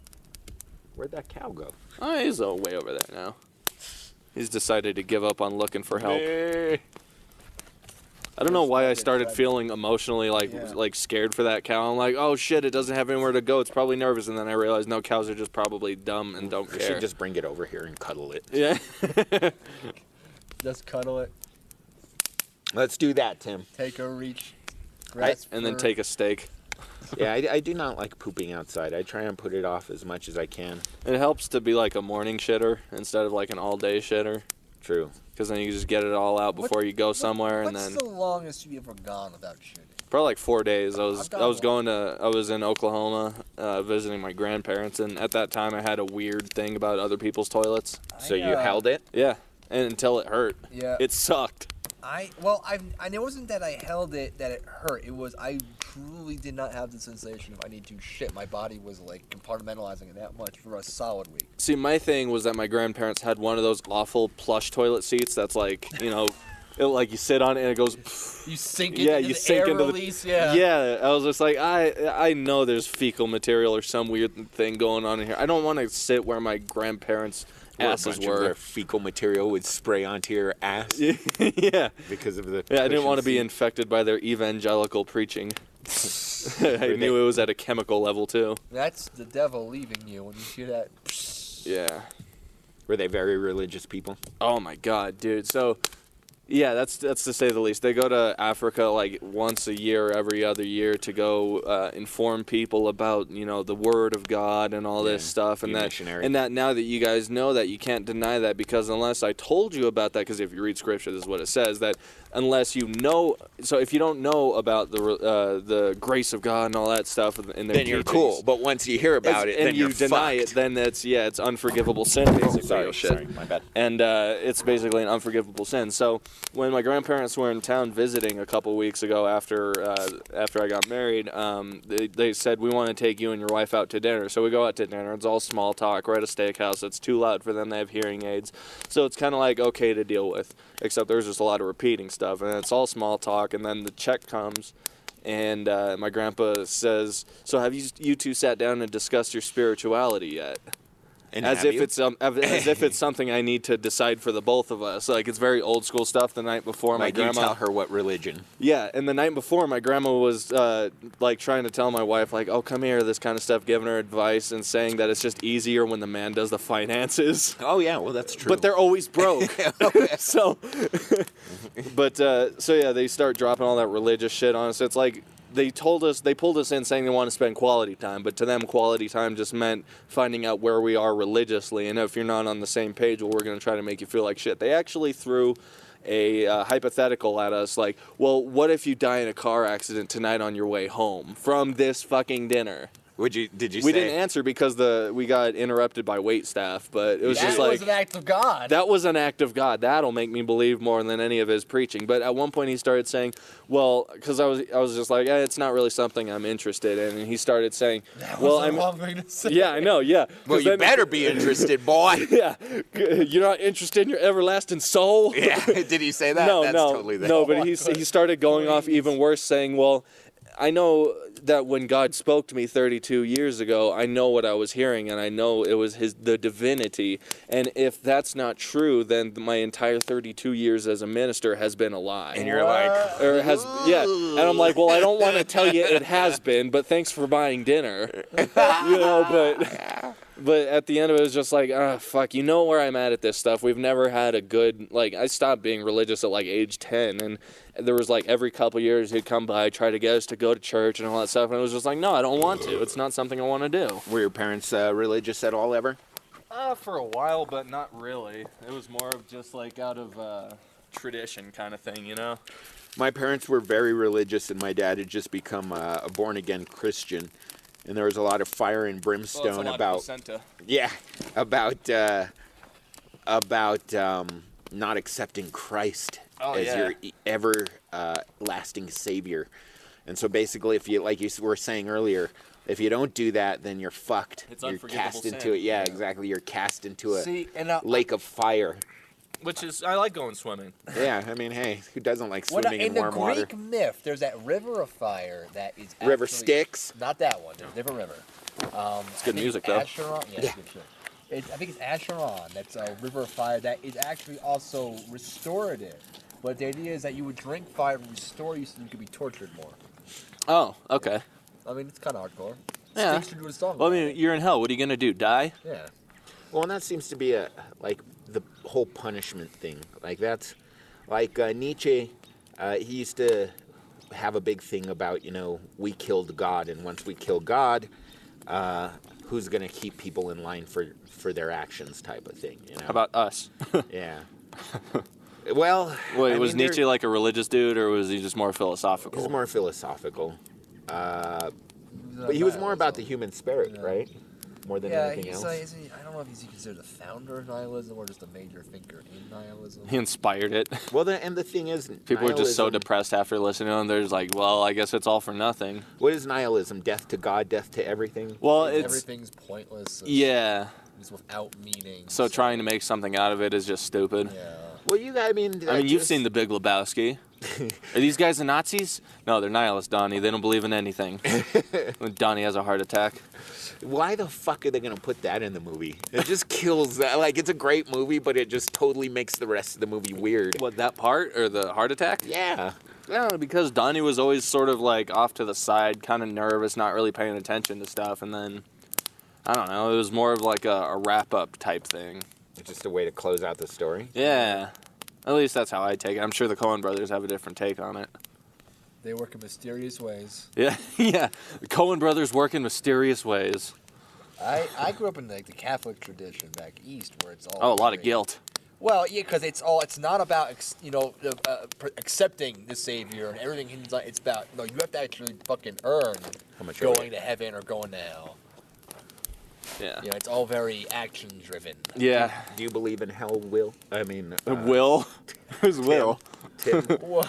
Where'd that cow go? Oh, he's way over there now. He's decided to give up on looking for help. I don't know why I started feeling emotionally like scared for that cow. I'm like, oh shit, it doesn't have anywhere to go. It's probably nervous. And then I realized, no, cows are just probably dumb and don't We care. should just bring it over here and cuddle it. Yeah. Just cuddle it. Let's do that, Tim. Take a reach. And then take a steak. Yeah, I do not like pooping outside. I try and put it off as much as I can. It helps to be like a morning shitter instead of like an all-day shitter. True. Because then you just get it all out before you go somewhere, and then What's the longest you've ever gone without shooting? probably like 4 days. I was I've gone I was in Oklahoma visiting my grandparents, and at that time I had a weird thing about other people's toilets. So you held it? Yeah, and until it hurt. Yeah. It sucked. I it wasn't that I held it that it hurt. It was I truly did not have the sensation of I need to shit. My body was like compartmentalizing it that much for a solid week. See, my thing was that my grandparents had one of those awful plush toilet seats that's like, like you sit on it and it goes. You sink Yeah, into you the sink air into release, the. yeah. Yeah, I was just like, I know there's fecal material or some weird thing going on in here. I don't want to sit where my grandparents' asses a bunch of their were. fecal material would spray onto your ass. Yeah. Because of the. Yeah, I didn't want to be cushion infected by their evangelical preaching. I knew it was at a chemical level too. That's the devil leaving you when you see that. Yeah. Were they very religious people? Oh my god, dude. So, yeah, that's to say the least. They go to Africa like once a year, every other year, to go inform people about the Word of God and all this stuff, and that now that you guys know that, you can't deny that, because unless I told you about that, because if you read Scripture, this is what it says, that unless you know, so if you don't know about the grace of God and all that stuff in their Then you're teachings, cool. But once you hear about it, and then you you're deny fucked. it, then it's unforgivable sin, basically. Sorry, my bad. And it's basically an unforgivable sin. So when my grandparents were in town visiting a couple weeks ago after I got married, they said, we want to take you and your wife out to dinner. So we go out to dinner. It's all small talk. We're at a steakhouse. It's too loud for them. They have hearing aids. So it's kind of like okay to deal with, except there's just a lot of repeating stuff. And it's all small talk. And then the check comes. And my grandpa says, so have you two sat down and discussed your spirituality yet? And as have if you? it's as if it's something I need to decide for the both of us. Like, it's very old school stuff. The night before, my Like you grandma tell her what religion. Yeah, and the night before, my grandma was like trying to tell my wife, like, "Oh, come here," this kind of stuff, giving her advice and saying that it's just easier when the man does the finances. Oh yeah, well that's true. But they're always broke. So, so yeah, they start dropping all that religious shit on us. It's like they pulled us in saying they want to spend quality time, but to them, quality time just meant finding out where we are religiously. And if you're not on the same page, well, we're going to try to make you feel like shit. They actually threw a hypothetical at us, like, well, what if you die in a car accident tonight on your way home from this fucking dinner? Did you We say? didn't answer because we got interrupted by wait staff, but it was just That like was an act of God. that was an act of God. That'll make me believe more than any of his preaching. But at one point he started saying, well, because I was just like, it's not really something I'm interested in. And he started saying, well, I'm. wrong thing to say. Yeah, I know, yeah. Well, you better be interested, boy. Yeah, you're not interested in your everlasting soul. Yeah. Did he say that? No, That's no, totally that. no. But he started going off even worse, saying, well, I know that when God spoke to me 32 years ago, I know what I was hearing, and I know it was the divinity. And if that's not true, then my entire 32 years as a minister has been a lie. And you're like, Yeah. And I'm like, well, I don't want to tell you it has been, but thanks for buying dinner. But at the end of it, it was just like, fuck, you know where I'm at this stuff. We've never had a good, like, I stopped being religious at, like, age 10, and there was, like, every couple years he'd come by, try to get us to go to church and all that stuff, and it was just like, no, I don't want to. It's not something I want to do. were your parents religious at all ever? For a while, but not really. It was more of just, like, out of tradition kind of thing, you know? My parents were very religious, and my dad had just become a born-again Christian. And there was a lot of fire and brimstone about not accepting Christ as your ever lasting Savior. And so basically, if you, like you were saying earlier, if you don't do that, then you're fucked. It's you're unforgivable cast into sin. it. Yeah, exactly. You're cast into a and lake of fire. Which is, I like going swimming. Yeah, I mean, hey, who doesn't like swimming in warm water? In the Greek myth, there's that river of fire that is actually, River Styx. Not that one. There's a different river. It's good music, though. Acheron, yeah. Good shit. I think it's Acheron. That's a river of fire that is actually also restorative. But the idea is that you would drink fire and restore you so you could be tortured more. Oh, okay. I mean, it's kind of hardcore. Yeah. Styx should do a song Well, I about mean, you're in hell. What are you going to do, die? it. Yeah. Well, and that seems to be like the whole punishment thing. Like that's like Nietzsche. He used to have a big thing about, we killed God, and once we kill God, who's gonna keep people in line for their actions, type of thing. How about us? Yeah. Well, Wait, was Nietzsche like a religious dude, or was he just more philosophical? He's more philosophical. But he was more about the human spirit, right? More than anything else. I don't know if he's considered a founder of nihilism or just a major thinker in nihilism. He inspired it. Well, the thing is, People are just so nihilism- depressed after listening to him. They're just like, well, I guess it's all for nothing. What is nihilism? Death to God, death to everything? Well, it's Everything's pointless. yeah. It's without meaning. So trying to make something out of it is just stupid. Yeah. Well, I mean, You've seen The Big Lebowski. Are these guys the Nazis? No, they're nihilists, Donnie. They don't believe in anything. When Donnie has a heart attack. Why the fuck are they gonna put that in the movie? It just kills that. Like, it's a great movie, but it just totally makes the rest of the movie weird. What, that part? Or the heart attack? Yeah. Yeah, because Donnie was always sort of like off to the side, kind of nervous, not really paying attention to stuff. And then, I don't know, it was more of like a wrap-up type thing. It's just a way to close out the story. Yeah. At least that's how I take it. I'm sure the Coen brothers have a different take on it. They work in mysterious ways. Yeah, yeah. The Coen brothers work in mysterious ways. I grew up in the Catholic tradition back east, where it's all. Oh, a lot of guilt. Well, yeah, because it's not about accepting the Savior and everything. It's about you have to actually fucking earn How much going to heaven or going to hell. Yeah. It's all very action driven. Yeah. Do you believe in hell, Will? I mean... Will? Who's Will? Tim. Well,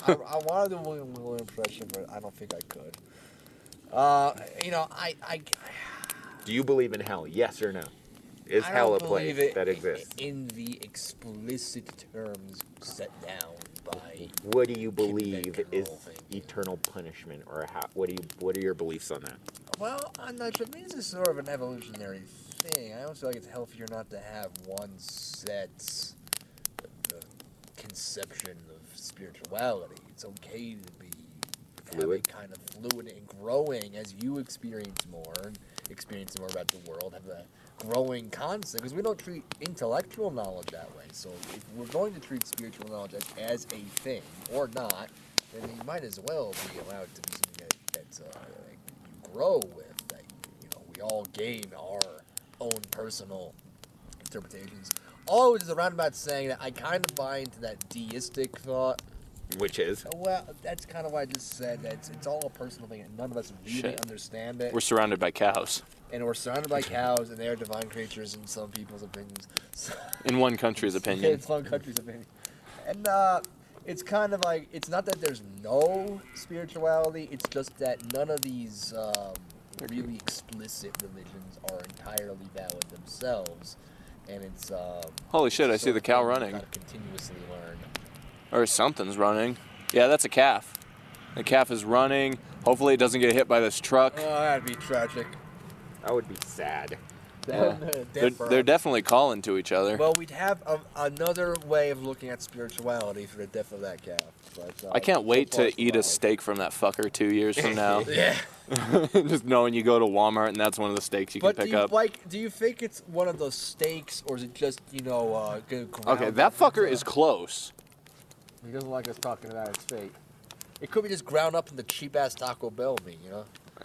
I wanted to do a Will impression, but I don't think I could. I Do you believe in hell? Yes or no? Is I hell don't a place believe it that exists? in the explicit terms set down by. What do you believe conventional is thinking. eternal punishment, or what are your beliefs on that? Well, I'm not sure. I mean, this is sort of an evolutionary thing. I almost feel like it's healthier not to have one set conception of spirituality. It's okay to be Fluid. kind of fluid and growing as you experience more about the world, have a growing concept, because we don't treat intellectual knowledge that way. So if we're going to treat spiritual knowledge as a thing or not, then you might as well be allowed to be something that you grow with, that we all gain our own personal interpretations. Always is a roundabout saying that I kind of buy into that deistic thought. Which is? Well, that's kind of why I just said that it's all a personal thing, and none of us really understand it. We're surrounded by cows. And we're surrounded by cows, and they are divine creatures in some people's opinions. In one country's opinion. It's one country's opinion. And it's kind of like, it's not that there's no spirituality, it's just that none of these really explicit religions are entirely valid themselves. And it's Holy shit, I see the cow running. Gotta continuously learn. Or something's running. Yeah, that's a calf. The calf is running. Hopefully it doesn't get hit by this truck. Oh, that'd be tragic. That would be sad. Yeah. They're definitely calling to each other. Well, we'd have another way of looking at spirituality for the death of that calf. But, I can't wait to eat a steak from that fucker 2 years from now. Yeah. Just knowing you go to Walmart and that's one of the steaks you can pick up. Do you think it's one of those steaks, or is it just, Okay, that fucker is close. He doesn't like us talking about his fate. It could be just ground up in the cheap-ass Taco Bell meat,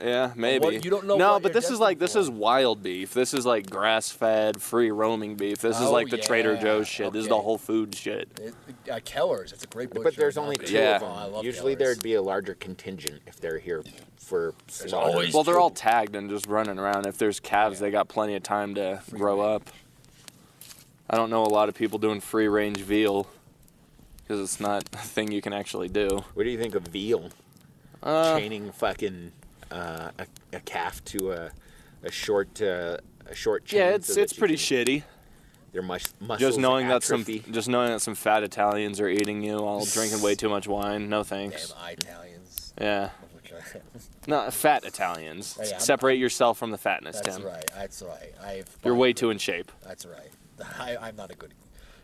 Yeah, maybe. You don't know. No, what but you're this is wild beef. This is like grass-fed, free-roaming beef. This is like the Trader Joe's shit. This is the Whole Foods shit. Keller's, it's a great butcher. But there's only two Yeah. of them. Usually there'd be a larger contingent if they're here for slaughter. Well, they're all tagged and just running around. If there's calves, they got plenty of time to grow up. I don't know a lot of people doing free-range veal because it's not a thing you can actually do. What do you think of veal? Chaining fucking a calf to a short chain. Yeah, it's pretty shitty. Their muscles Just knowing atrophy. that some fat Italians are eating you while drinking way too much wine. No thanks. Damn Italians. Yeah. No, fat Italians. Hey, Separate yourself from the fatness, That's Tim. right. That's right. You're way too in shape. That's right. I'm not a good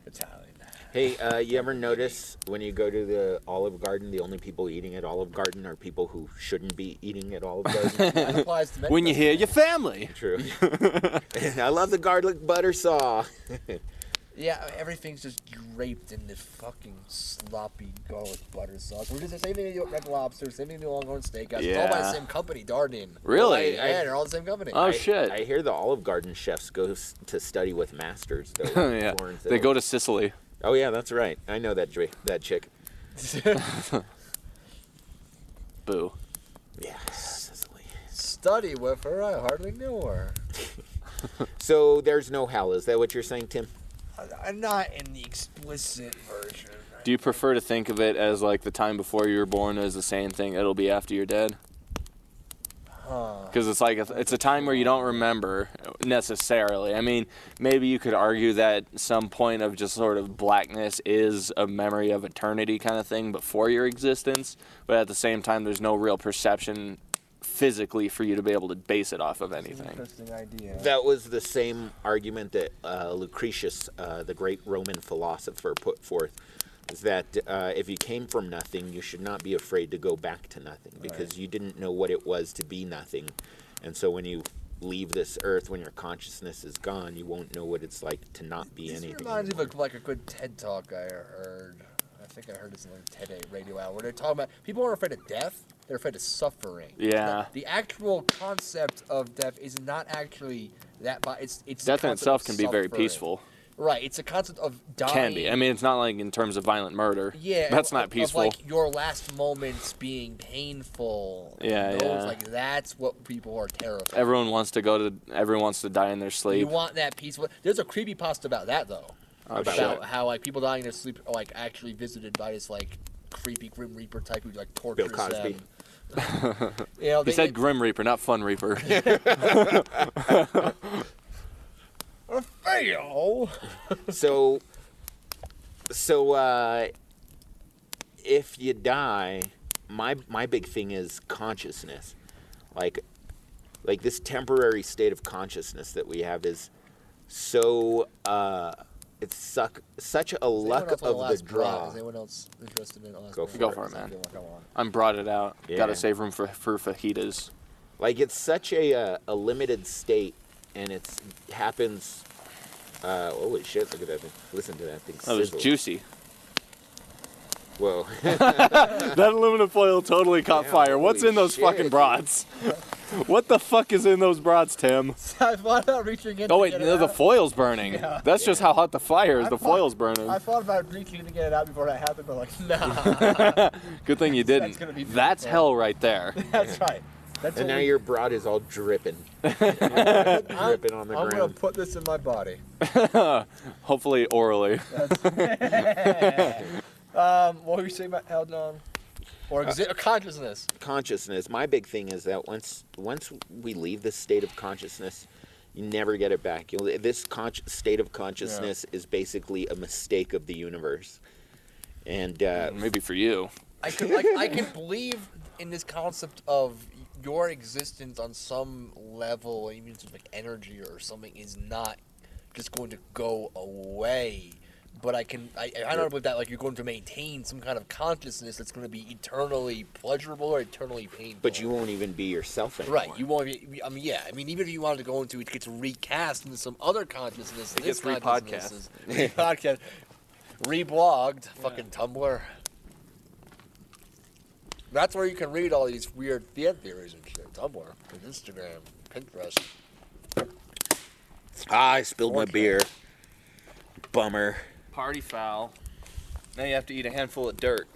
Italian. Hey, you ever notice when you go to the Olive Garden, the only people eating at Olive Garden are people who shouldn't be eating at Olive Garden? That applies to many When you hear your family. True. I love the garlic butter saw. Yeah, everything's just draped in this fucking sloppy garlic butter sauce. We're just the same thing at Red Lobster, same thing at the Longhorn Steakhouse. It's all by the Yeah. same company, Darden. Really? Yeah, they're all the same company. Oh, shit. I hear the Olive Garden chefs go to study with masters, though. Yeah. Florence They go to Sicily. Oh, yeah, that's right. I know that chick. Boo. Yeah, Sicily. Study with her, I hardly knew her. So there's no hell. Is that what you're saying, Tim? I'm not in the explicit version. Do you prefer to think of it as like the time before you were born as the same thing it'll be after you're dead? Because it's like it's a time where you don't remember necessarily. I mean, maybe you could argue that some point of just sort of blackness is a memory of eternity kind of thing before your existence, but at the same time there's no real perception physically for you to be able to base it off of anything. Interesting idea. That was the same argument that Lucretius, the great Roman philosopher, put forth. Is that if you came from nothing, you should not be afraid to go back to nothing, because you didn't know what it was to be nothing. And so when you leave this earth, when your consciousness is gone, you won't know what it's like to not be anything. This reminds me anymore. of like a good TED Talk I heard. I think I heard this in like TED Radio Hour, where they're talking about people aren't afraid of death, they're afraid of suffering. Yeah. The actual concept of death is not actually that, but it's the Death in concept itself of can be very suffering. peaceful. Right, it's a concept of dying. Can be. I mean, it's not like in terms of violent murder. Yeah, That's of- not of, peaceful. like your last moments being painful. Yeah, yeah. Like that's what people are terrified. Everyone wants to die in their sleep. You want that peaceful. There's a creepypasta about that though. About About what? how like people dying in their sleep are like actually visited by this like creepy Grim Reaper type who like tortures Bill Cosby. them. You know, He said Grim Reaper, not Fun Reaper. fail. So if you die, my big thing is consciousness. Like, like this temporary state of consciousness that we have is so it's such a luck of the draw. Is anyone else interested in Go for it, man. I'm brought it out. Yeah. Got to save room for fajitas. Like it's such a limited state, and it happens. Holy shit! Look at that thing. Listen to that thing. That was sizzle. juicy. Whoa. That aluminum foil totally caught Damn, fire. What's holy in those shit, fucking dude. brats? What the fuck is in those brats, Tim? I thought about reaching in. Oh to wait, get it no, the out. foil's burning. Yeah. That's just how hot the fire is. I The thought- foil's burning. I thought about reaching to get it out before that happened, but like, nah. Good thing you didn't. gonna be That's beautiful. hell right there. That's right. That's And what now we- your broad is all dripping. I'm dripping on the gonna ground. put this in my body. Hopefully orally. What were you saying about held on? Or consciousness? Consciousness. My big thing is that once we leave this state of consciousness, you never get it back. This state of consciousness is basically a mistake of the universe. And Maybe for you. I can believe in this concept of your existence on some level, even if it's like energy or something, is not just going to go away. But I don't believe that like you're going to maintain some kind of consciousness that's going to be eternally pleasurable or eternally painful. but you won't even be yourself anymore. Right, you won't be. I mean, yeah. I mean, even if you wanted to go into it, gets recast into some other consciousness. It gets podcast, reblogged, fucking Tumblr. That's where you can read all these weird fan theories and shit. Tumblr, and Instagram, Pinterest. I spilled my Okay. beer. Bummer. Party foul. Now you have to eat a handful of dirt.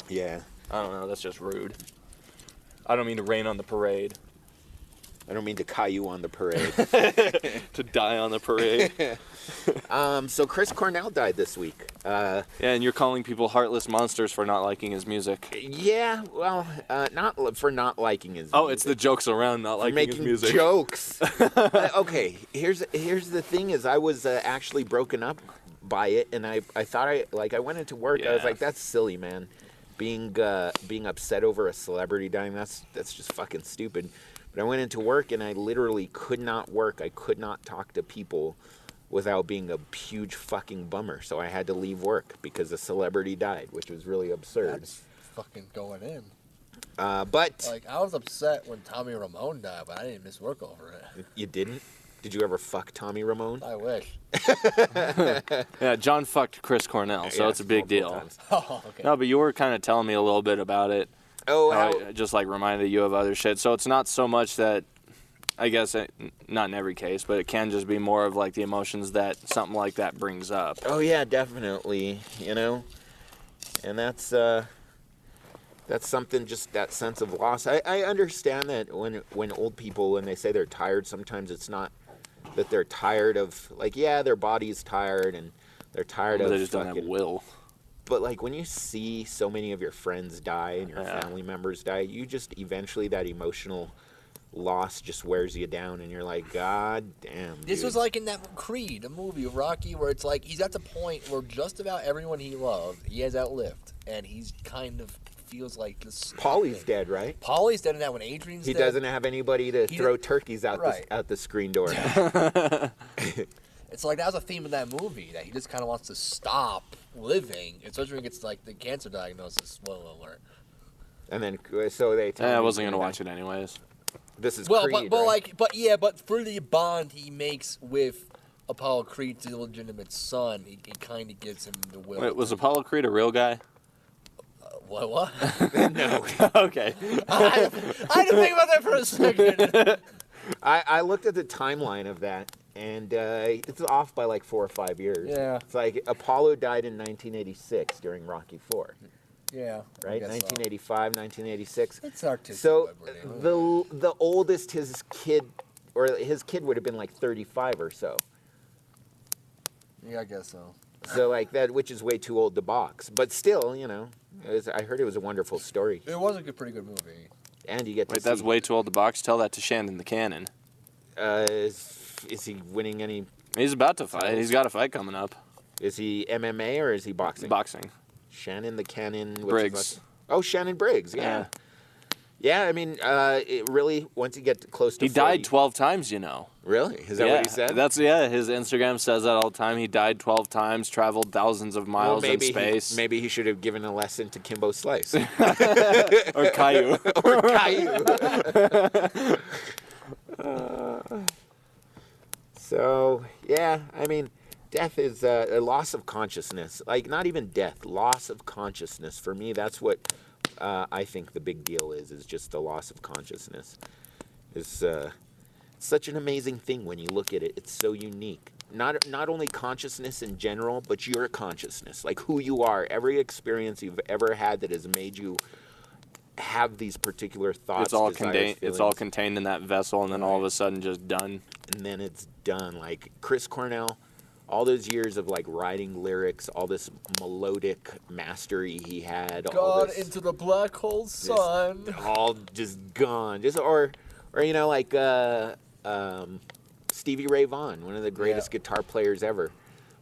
Yeah. I don't know, that's just rude. I don't mean to rain on the parade. I don't mean to Caillou on the parade. To die on the parade. So Chris Cornell died this week. Yeah, and you're calling people heartless monsters for not liking his music. Yeah, well, not for not liking his Oh, music. it's the jokes around not liking making his music. jokes. Okay, here's the thing is I was actually broken up by it, and I thought I went into work. I was Yeah. like, that's silly, man. Being upset over a celebrity dying, that's just fucking stupid. But I went into work and I literally could not work. I could not talk to people without being a huge fucking bummer. So I had to leave work because a celebrity died, which was really absurd. That's fucking going in. But Like, I was upset when Tommy Ramone died, but I didn't miss work over it. you didn't? Did you ever fuck Tommy Ramone? I wish. Yeah, John fucked Chris Cornell, so Yeah, it's a big multiple deal. times. Oh, okay. No, but you were kind of telling me a little bit about it. Oh, How how, I just like reminded you of other shit. So it's not so much that, I guess, not in every case, but it can just be more of like the emotions that something like that brings up. oh yeah, definitely. You know, and that's something. Just that sense of loss. I understand that when old people, when they say they're tired, sometimes it's not that they're tired of, like, yeah, their body's tired and they're tired But of they just don't have fucking, will. but like when you see so many of your friends die and your Yeah. family members die, you just eventually that emotional loss just wears you down, and you're like, God damn. This dude. was like in that Creed, a movie of Rocky, where it's like he's at the point where just about everyone he loved, he has outlived, and he's kind of feels like this. Paulie's dead, right? Paulie's dead now when Adrian's He dead. doesn't have anybody to He throw didn't- turkeys out Right. out the screen door. It's like that was a theme of that movie, that he just kind of wants to stop living, especially when he gets like the cancer diagnosis. Spoiler alert. And then so they. tell I him wasn't he's gonna die. watch it anyways. This is Well, Creed, but right? but for the bond he makes with Apollo Creed's illegitimate son, he kind of gives him the will. Wait, was Apollo Creed a real guy? What? No, Okay. I had to think about that for a second. I looked at the timeline of that, and it's off by like 4 or 5 years. Yeah. It's like Apollo died in 1986 during Rocky IV, Yeah. I right? guess so. 1985, 1986. It's artistic. So liberty. the oldest his kid would have been like 35 or so. Yeah, I guess so. So like that, which is way too old to box, but still, you know, I heard it was a wonderful story, It was a pretty good movie. and you get to Wait, see. that's way too old to box. Tell that to Shannon the Cannon. Is he winning any? He's about to fight. He's got a fight coming up. Is he MMA or is he boxing? Boxing. Shannon the Cannon. what's his Briggs. last- Oh, Shannon Briggs. Yeah. Yeah, I mean, it really, once you get close to He 40, died 12 times, you know. Really? Is that what he said? His Instagram says that all the time. He died 12 times, traveled thousands of miles in space. Maybe he should have given a lesson to Kimbo Slice. Or Caillou. Or Caillou. So, yeah, I mean, death is a loss of consciousness. Like, not even death, loss of consciousness. For me, that's what I think the big deal is just the loss of consciousness. It's such an amazing thing when you look at it. It's so unique. Not only consciousness in general, but your consciousness, like who you are. Every experience you've ever had that has made you have these particular thoughts. It's all contained in that vessel, and then all of a sudden, just done. And then it's done. Like Chris Cornell, all those years of like writing lyrics, all this melodic mastery he had. God into the black hole sun. All just gone. Or you know, like Stevie Ray Vaughan, one of the greatest guitar players ever.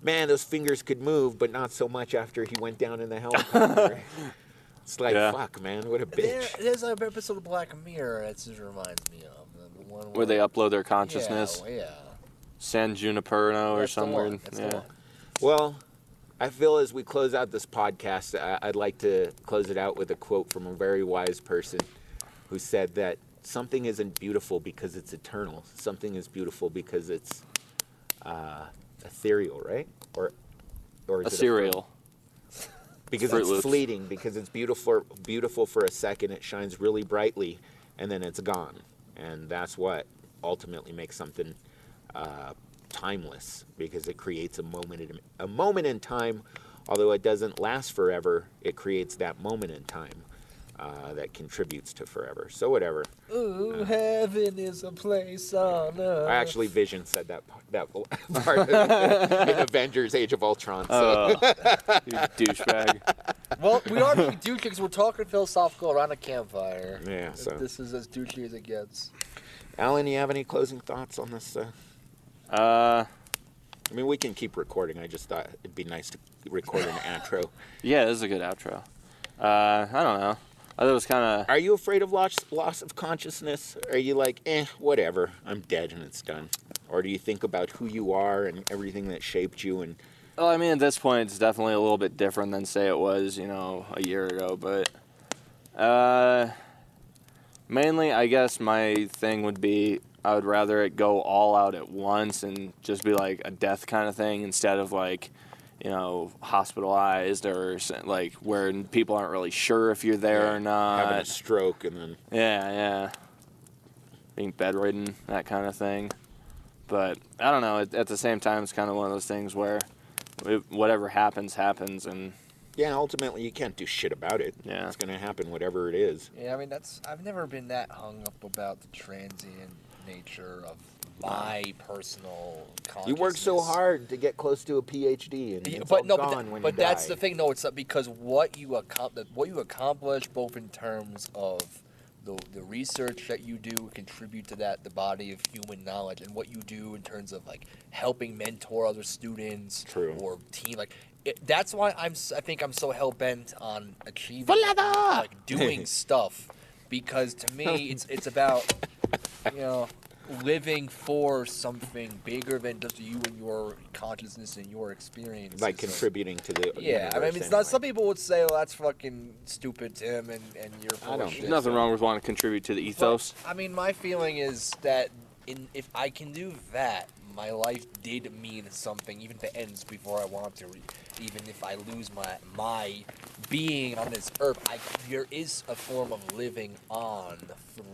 Man, those fingers could move, but not so much after he went down in the helicopter. It's like, fuck, man, what a bitch. There's an episode of Black Mirror that just reminds me of. The one where they upload their consciousness. Yeah. San Junipero or somewhere. Yeah. Well, I feel as we close out this podcast, I'd like to close it out with a quote from a very wise person who said that something isn't beautiful because it's eternal. Something is beautiful because it's ethereal, right? Or is it cereal? Because it's fleeting. Because it's beautiful for a second. It shines really brightly, and then it's gone. And that's what ultimately makes something timeless, because it creates a moment in time. Although it doesn't last forever, it creates that moment in time that contributes to forever. So whatever. Ooh, heaven is a place on earth. Actually, Vision said that part in Avengers: Age of Ultron. So. You douchebag. Well, we are being douchey because we're talking philosophical around a campfire. Yeah. So this is as douchey as it gets. Alan, you have any closing thoughts on this? I mean, we can keep recording. I just thought it'd be nice to record an outro. Yeah, this is a good outro. I don't know. I thought it was kind of... Are you afraid of loss of consciousness? Are you like, whatever, I'm dead and it's done? Or do you think about who you are and everything that shaped you? And Well, I mean, at this point, it's definitely a little bit different than, say, it was, a year ago. But mainly, I guess my thing would be I would rather it go all out at once and just be like a death kind of thing instead of like... hospitalized or like where people aren't really sure if you're there or not. Having a stroke and then... Yeah. Being bedridden, that kind of thing. But I don't know. At the same time, it's kind of one of those things where whatever happens, and... Yeah, ultimately, you can't do shit about it. Yeah. It's going to happen, whatever it is. Yeah, I mean, I've never been that hung up about the transient nature of my personal consciousness. You work so hard to get close to a PhD, and it's gone when you die. That's the thing. No, it's not, because what you accomplish, both in terms of the research that you do, contribute to that, the body of human knowledge, and what you do in terms of like helping mentor other students or team, like that's why I think I'm so hell bent on achieving, like doing stuff, because to me it's about living for something bigger than just you and your consciousness and your experience. Like contributing to the universe. I mean, it's not. Some people would say, "Well, that's fucking stupid, Tim," and you're full of shit. There's nothing wrong with wanting to contribute to the ethos. But, I mean, my feeling is that if I can do that, my life did mean something, even if it ends before I want to. Even if I lose my being on this earth, there is a form of living on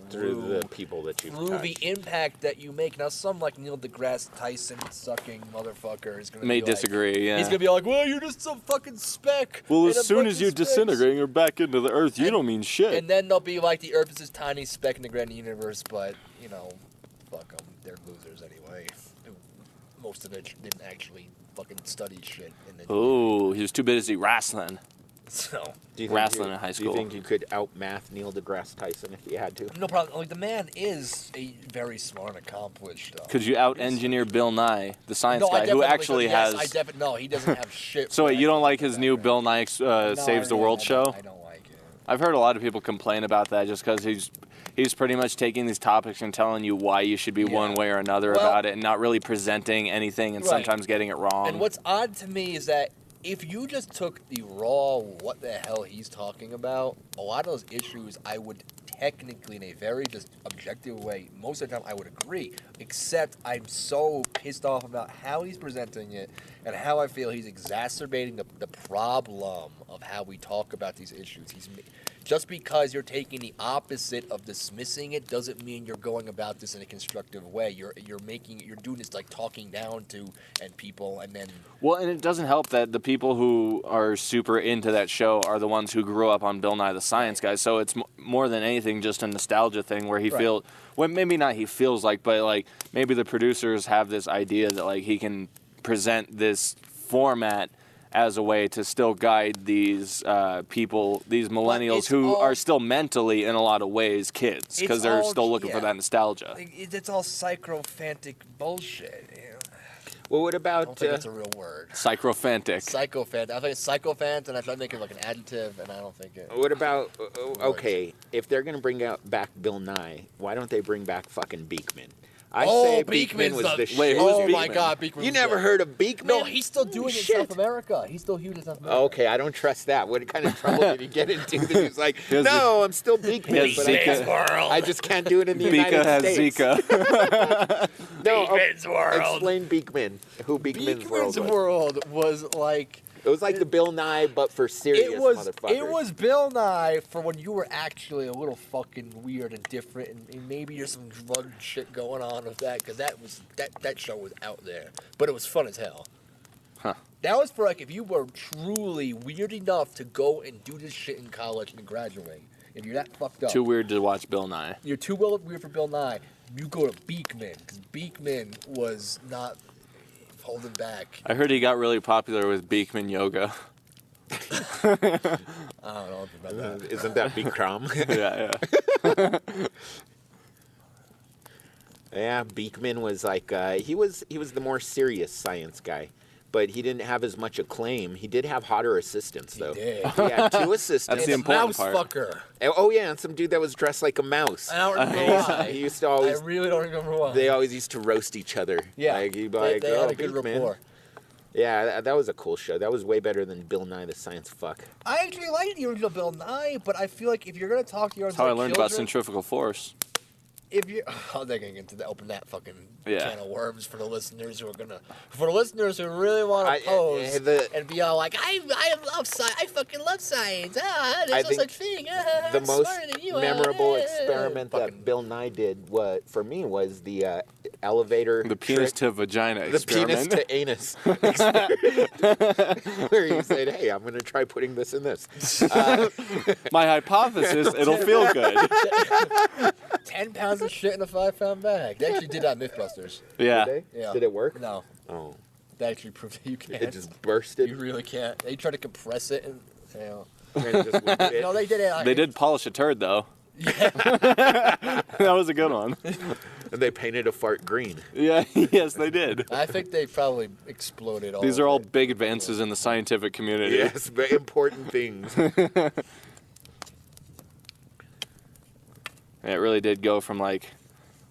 through the people that you've touched. The impact that you make. Now, some like Neil deGrasse Tyson sucking motherfucker is gonna disagree. Yeah, he's gonna be like, "Well, you're just some fucking speck." Well, as soon as you disintegrate, you're back into the earth. You don't mean shit. And then they'll be like, "The earth is this tiny speck in the grand universe," but fuck them. They're losers anyway. Most of it didn't actually fucking study shit. Oh, he was too busy wrestling. So, wrestling in high school. Do you think you could outmath Neil deGrasse Tyson if you had to? No problem. Like, the man is a very smart and accomplished. Could you out-engineer Bill Nye, the science guy, who actually has... No, he doesn't have shit. So wait, you don't like his new Bill Nye Saves the World show? I don't like it. I've heard a lot of people complain about that just because he's pretty much taking these topics and telling you why you should be one way or another about it and not really presenting anything and sometimes getting it wrong. And what's odd to me is that if you just took the raw what the hell he's talking about, a lot of those issues I would technically, in a very just objective way, most of the time I would agree, except I'm so pissed off about how he's presenting it and how I feel he's exacerbating the problem of how we talk about these issues. Just because you're taking the opposite of dismissing it doesn't mean you're going about this in a constructive way. You're doing this like talking down to and people and then. Well, and it doesn't help that the people who are super into that show are the ones who grew up on Bill Nye the Science Guy. So it's more than anything just a nostalgia thing where he feels, well, maybe not he feels like, but like maybe the producers have this idea that like he can present this format as a way to still guide these people, these millennials who are still mentally, in a lot of ways, kids, because they're still looking for that nostalgia. It's all psychrophantic bullshit. You know? Well, what about... I don't think it's a real word. Psychrophantic. Psychophant. I think it's psychophant, and I try to make it like an adjective, and I don't think it... What about... okay, if they're going to bring back Bill Nye, why don't they bring back fucking Beekman? I say Beekman was the shit. Wait, who's Oh my Beekman? God, Beekman. You never heard of Beekman? No, he's still doing it in South America. He's still huge in South America. Okay, I don't trust that. What kind of trouble did he get into? That he was like, no, I'm still Beekman, but I just can't do it in the United States. Zika. No, Beekman's World. Explain Beekman. Who Beekman's World was. World was like... It was like the Bill Nye, but for serious motherfuckers. It was Bill Nye for when you were actually a little fucking weird and different, and maybe there's some drug shit going on with that, because that show was out there, but it was fun as hell. Huh. That was for like if you were truly weird enough to go and do this shit in college and graduate. If you're that fucked up, Too weird to watch Bill Nye. You're too weird for Bill Nye. You go to Beekman, because Beekman was not holding back. I heard he got really popular with Beekman Yoga. I don't know about that. Isn't that Bikram? Yeah. Yeah, Beekman was like he was the more serious science guy, but he didn't have as much acclaim. He did have hotter assistants though. He did. He had 2 assistants. That's the important mouse part. fucker. Oh yeah, and some dude that was dressed like a mouse. I don't remember why. He used to always. I really don't remember why. They always used to roast each other. Yeah, like, he'd be like, they oh, had a good Beekman. rapport. Yeah, that was a cool show. That was way better than Bill Nye the Science Fuck. I actually liked the original Bill Nye, but I feel like if you're gonna talk to your That's how I learned about centrifugal force. If you, oh, they're gonna get to open that fucking Yeah. can of worms for the listeners who really want to pose and be all like, I love science, I fucking love science. There's no such thing. The I'm most smarter than you. memorable experiment that Bill Nye did, for me, was the elevator. The penis trick. to vagina The experiment. penis to anus experiment. Where you said, hey, I'm going to try putting this in this. My hypothesis, it'll feel good. 10 pounds of shit in a 5-pound bag. They actually did that at Mythbusters. Yeah. Did they? Yeah. Did it work? No. Oh. They actually proved that you can't. It just bursted? You really can't. They tried to compress it and, you know. And it just wouldn't fit? No, they did it. They did polish a turd, though. Yeah. That was a good one. And they painted a fart green. Yeah, yes, they did. I think they probably exploded all These of are all it. big advances in the scientific community. Yes, very important things. It really did go from, like,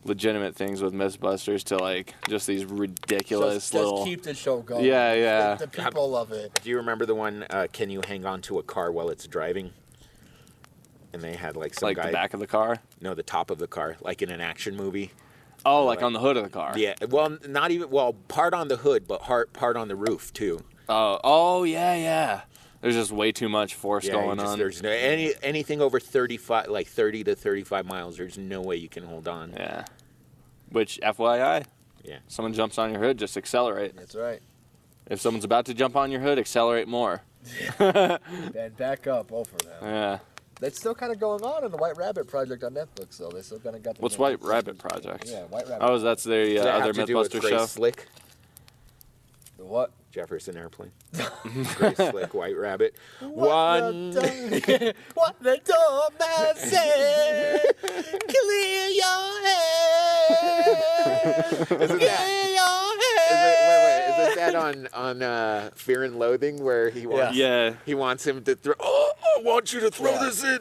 legitimate things with Mythbusters to, like, just these ridiculous little... Just keep the show going. Yeah, yeah. The people love it. Do you remember the one, can you hang on to a car while it's driving? And they had, like, some Like guy... the back of the car? No, the top of the car, like in an action movie. Oh, like on the hood of the car? Yeah, well, not even... Well, part on the hood, but part on the roof, too. Oh, yeah, yeah. There's just way too much force going on. There's no, anything over 35, like 30 to 35 miles, there's no way you can hold on. Yeah. Which, FYI, Yeah. someone jumps on your hood, just accelerate. That's right. If someone's about to jump on your hood, accelerate more. And back up, both of them. Yeah. That's still kind of going on in the White Rabbit Project on Netflix, though. They still kind of got the... What's White Rabbit Project? Yeah, White Rabbit. Oh, that's their Does that other have to do with Mythbuster Grace show? Slick? The what? Jefferson Airplane. Grace Slick, White Rabbit. What the doorman said, clear your head. Isn't Clear your head. Isn't that on Fear and Loathing, where he wants he wants him to throw. Oh, I want you to throw this in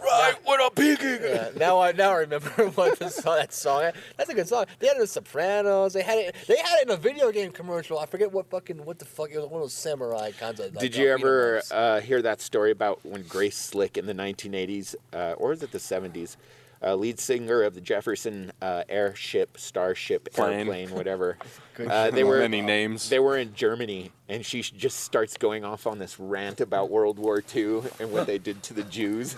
right when I'm peeking. Yeah, now I remember what that song. That's a good song. They had it in The Sopranos. They had it in a video game commercial. I forget what the fuck. It was one of those samurai kinds of. Did you ever hear that story about when Grace Slick in the 1980s, or is it the 70s? Lead singer of the Jefferson Starship, airplane, whatever. They were many names. They were in Germany, and she just starts going off on this rant about World War II and what they did to the Jews.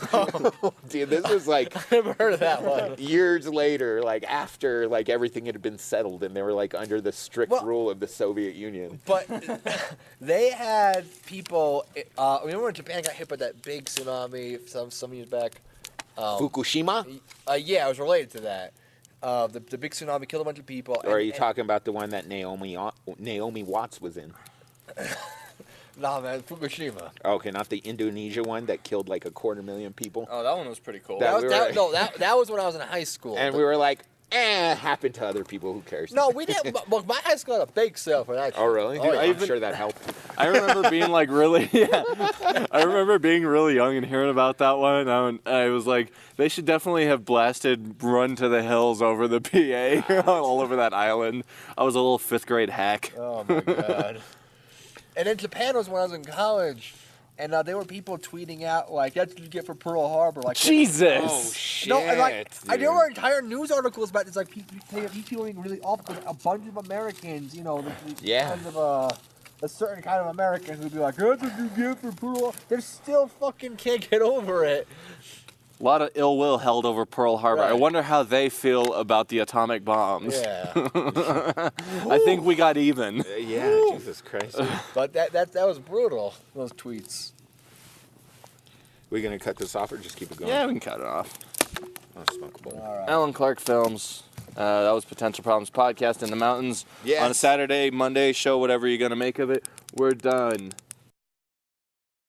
Dude, this was like I never heard of that one. years later, like after like everything had been settled, and they were like under the strict rule of the Soviet Union. But they had people. Remember when Japan got hit by that big tsunami some years back? Fukushima? Yeah, it was related to that. The big tsunami killed a bunch of people. Or are you talking about the one that Naomi Watts was in? Nah, man, Fukushima. Okay, not the Indonesia one that killed like 250,000 people. Oh, that one was pretty cool. That was when I was in high school. And we were like, happened to other people. Who cares? No, we didn't. Look, my high school had a bake sale for that. Oh, really? Oh, yeah. I'm sure that helped. I remember being like really, I remember being really young and hearing about that one. I was like, they should definitely have blasted "Run to the Hills" over the PA all over that island. I was a little 5th grade hack. Oh my god. And then Japan was when I was in college, and there were people tweeting out like, "That's what you get for Pearl Harbor." Like, Jesus. Oh shit! no, and like there dude. were entire news articles about this. Like people being really awful. A bunch of Americans, kind of a certain kind of American who'd be like, "That's what you get for Pearl Harbor." They still fucking can't get over it. A lot of ill will held over Pearl Harbor. Right. I wonder how they feel about the atomic bombs. Yeah. I think we got even. Yeah, Jesus Christ. But that was brutal. Those tweets. We gonna cut this off or just keep it going? Yeah, we can cut it off. Oh, smoke a bowl. All right. Alan Clark Films. That was Potential Problems Podcast in the Mountains. Yes. On a Saturday, Monday show, whatever you're going to make of it. We're done.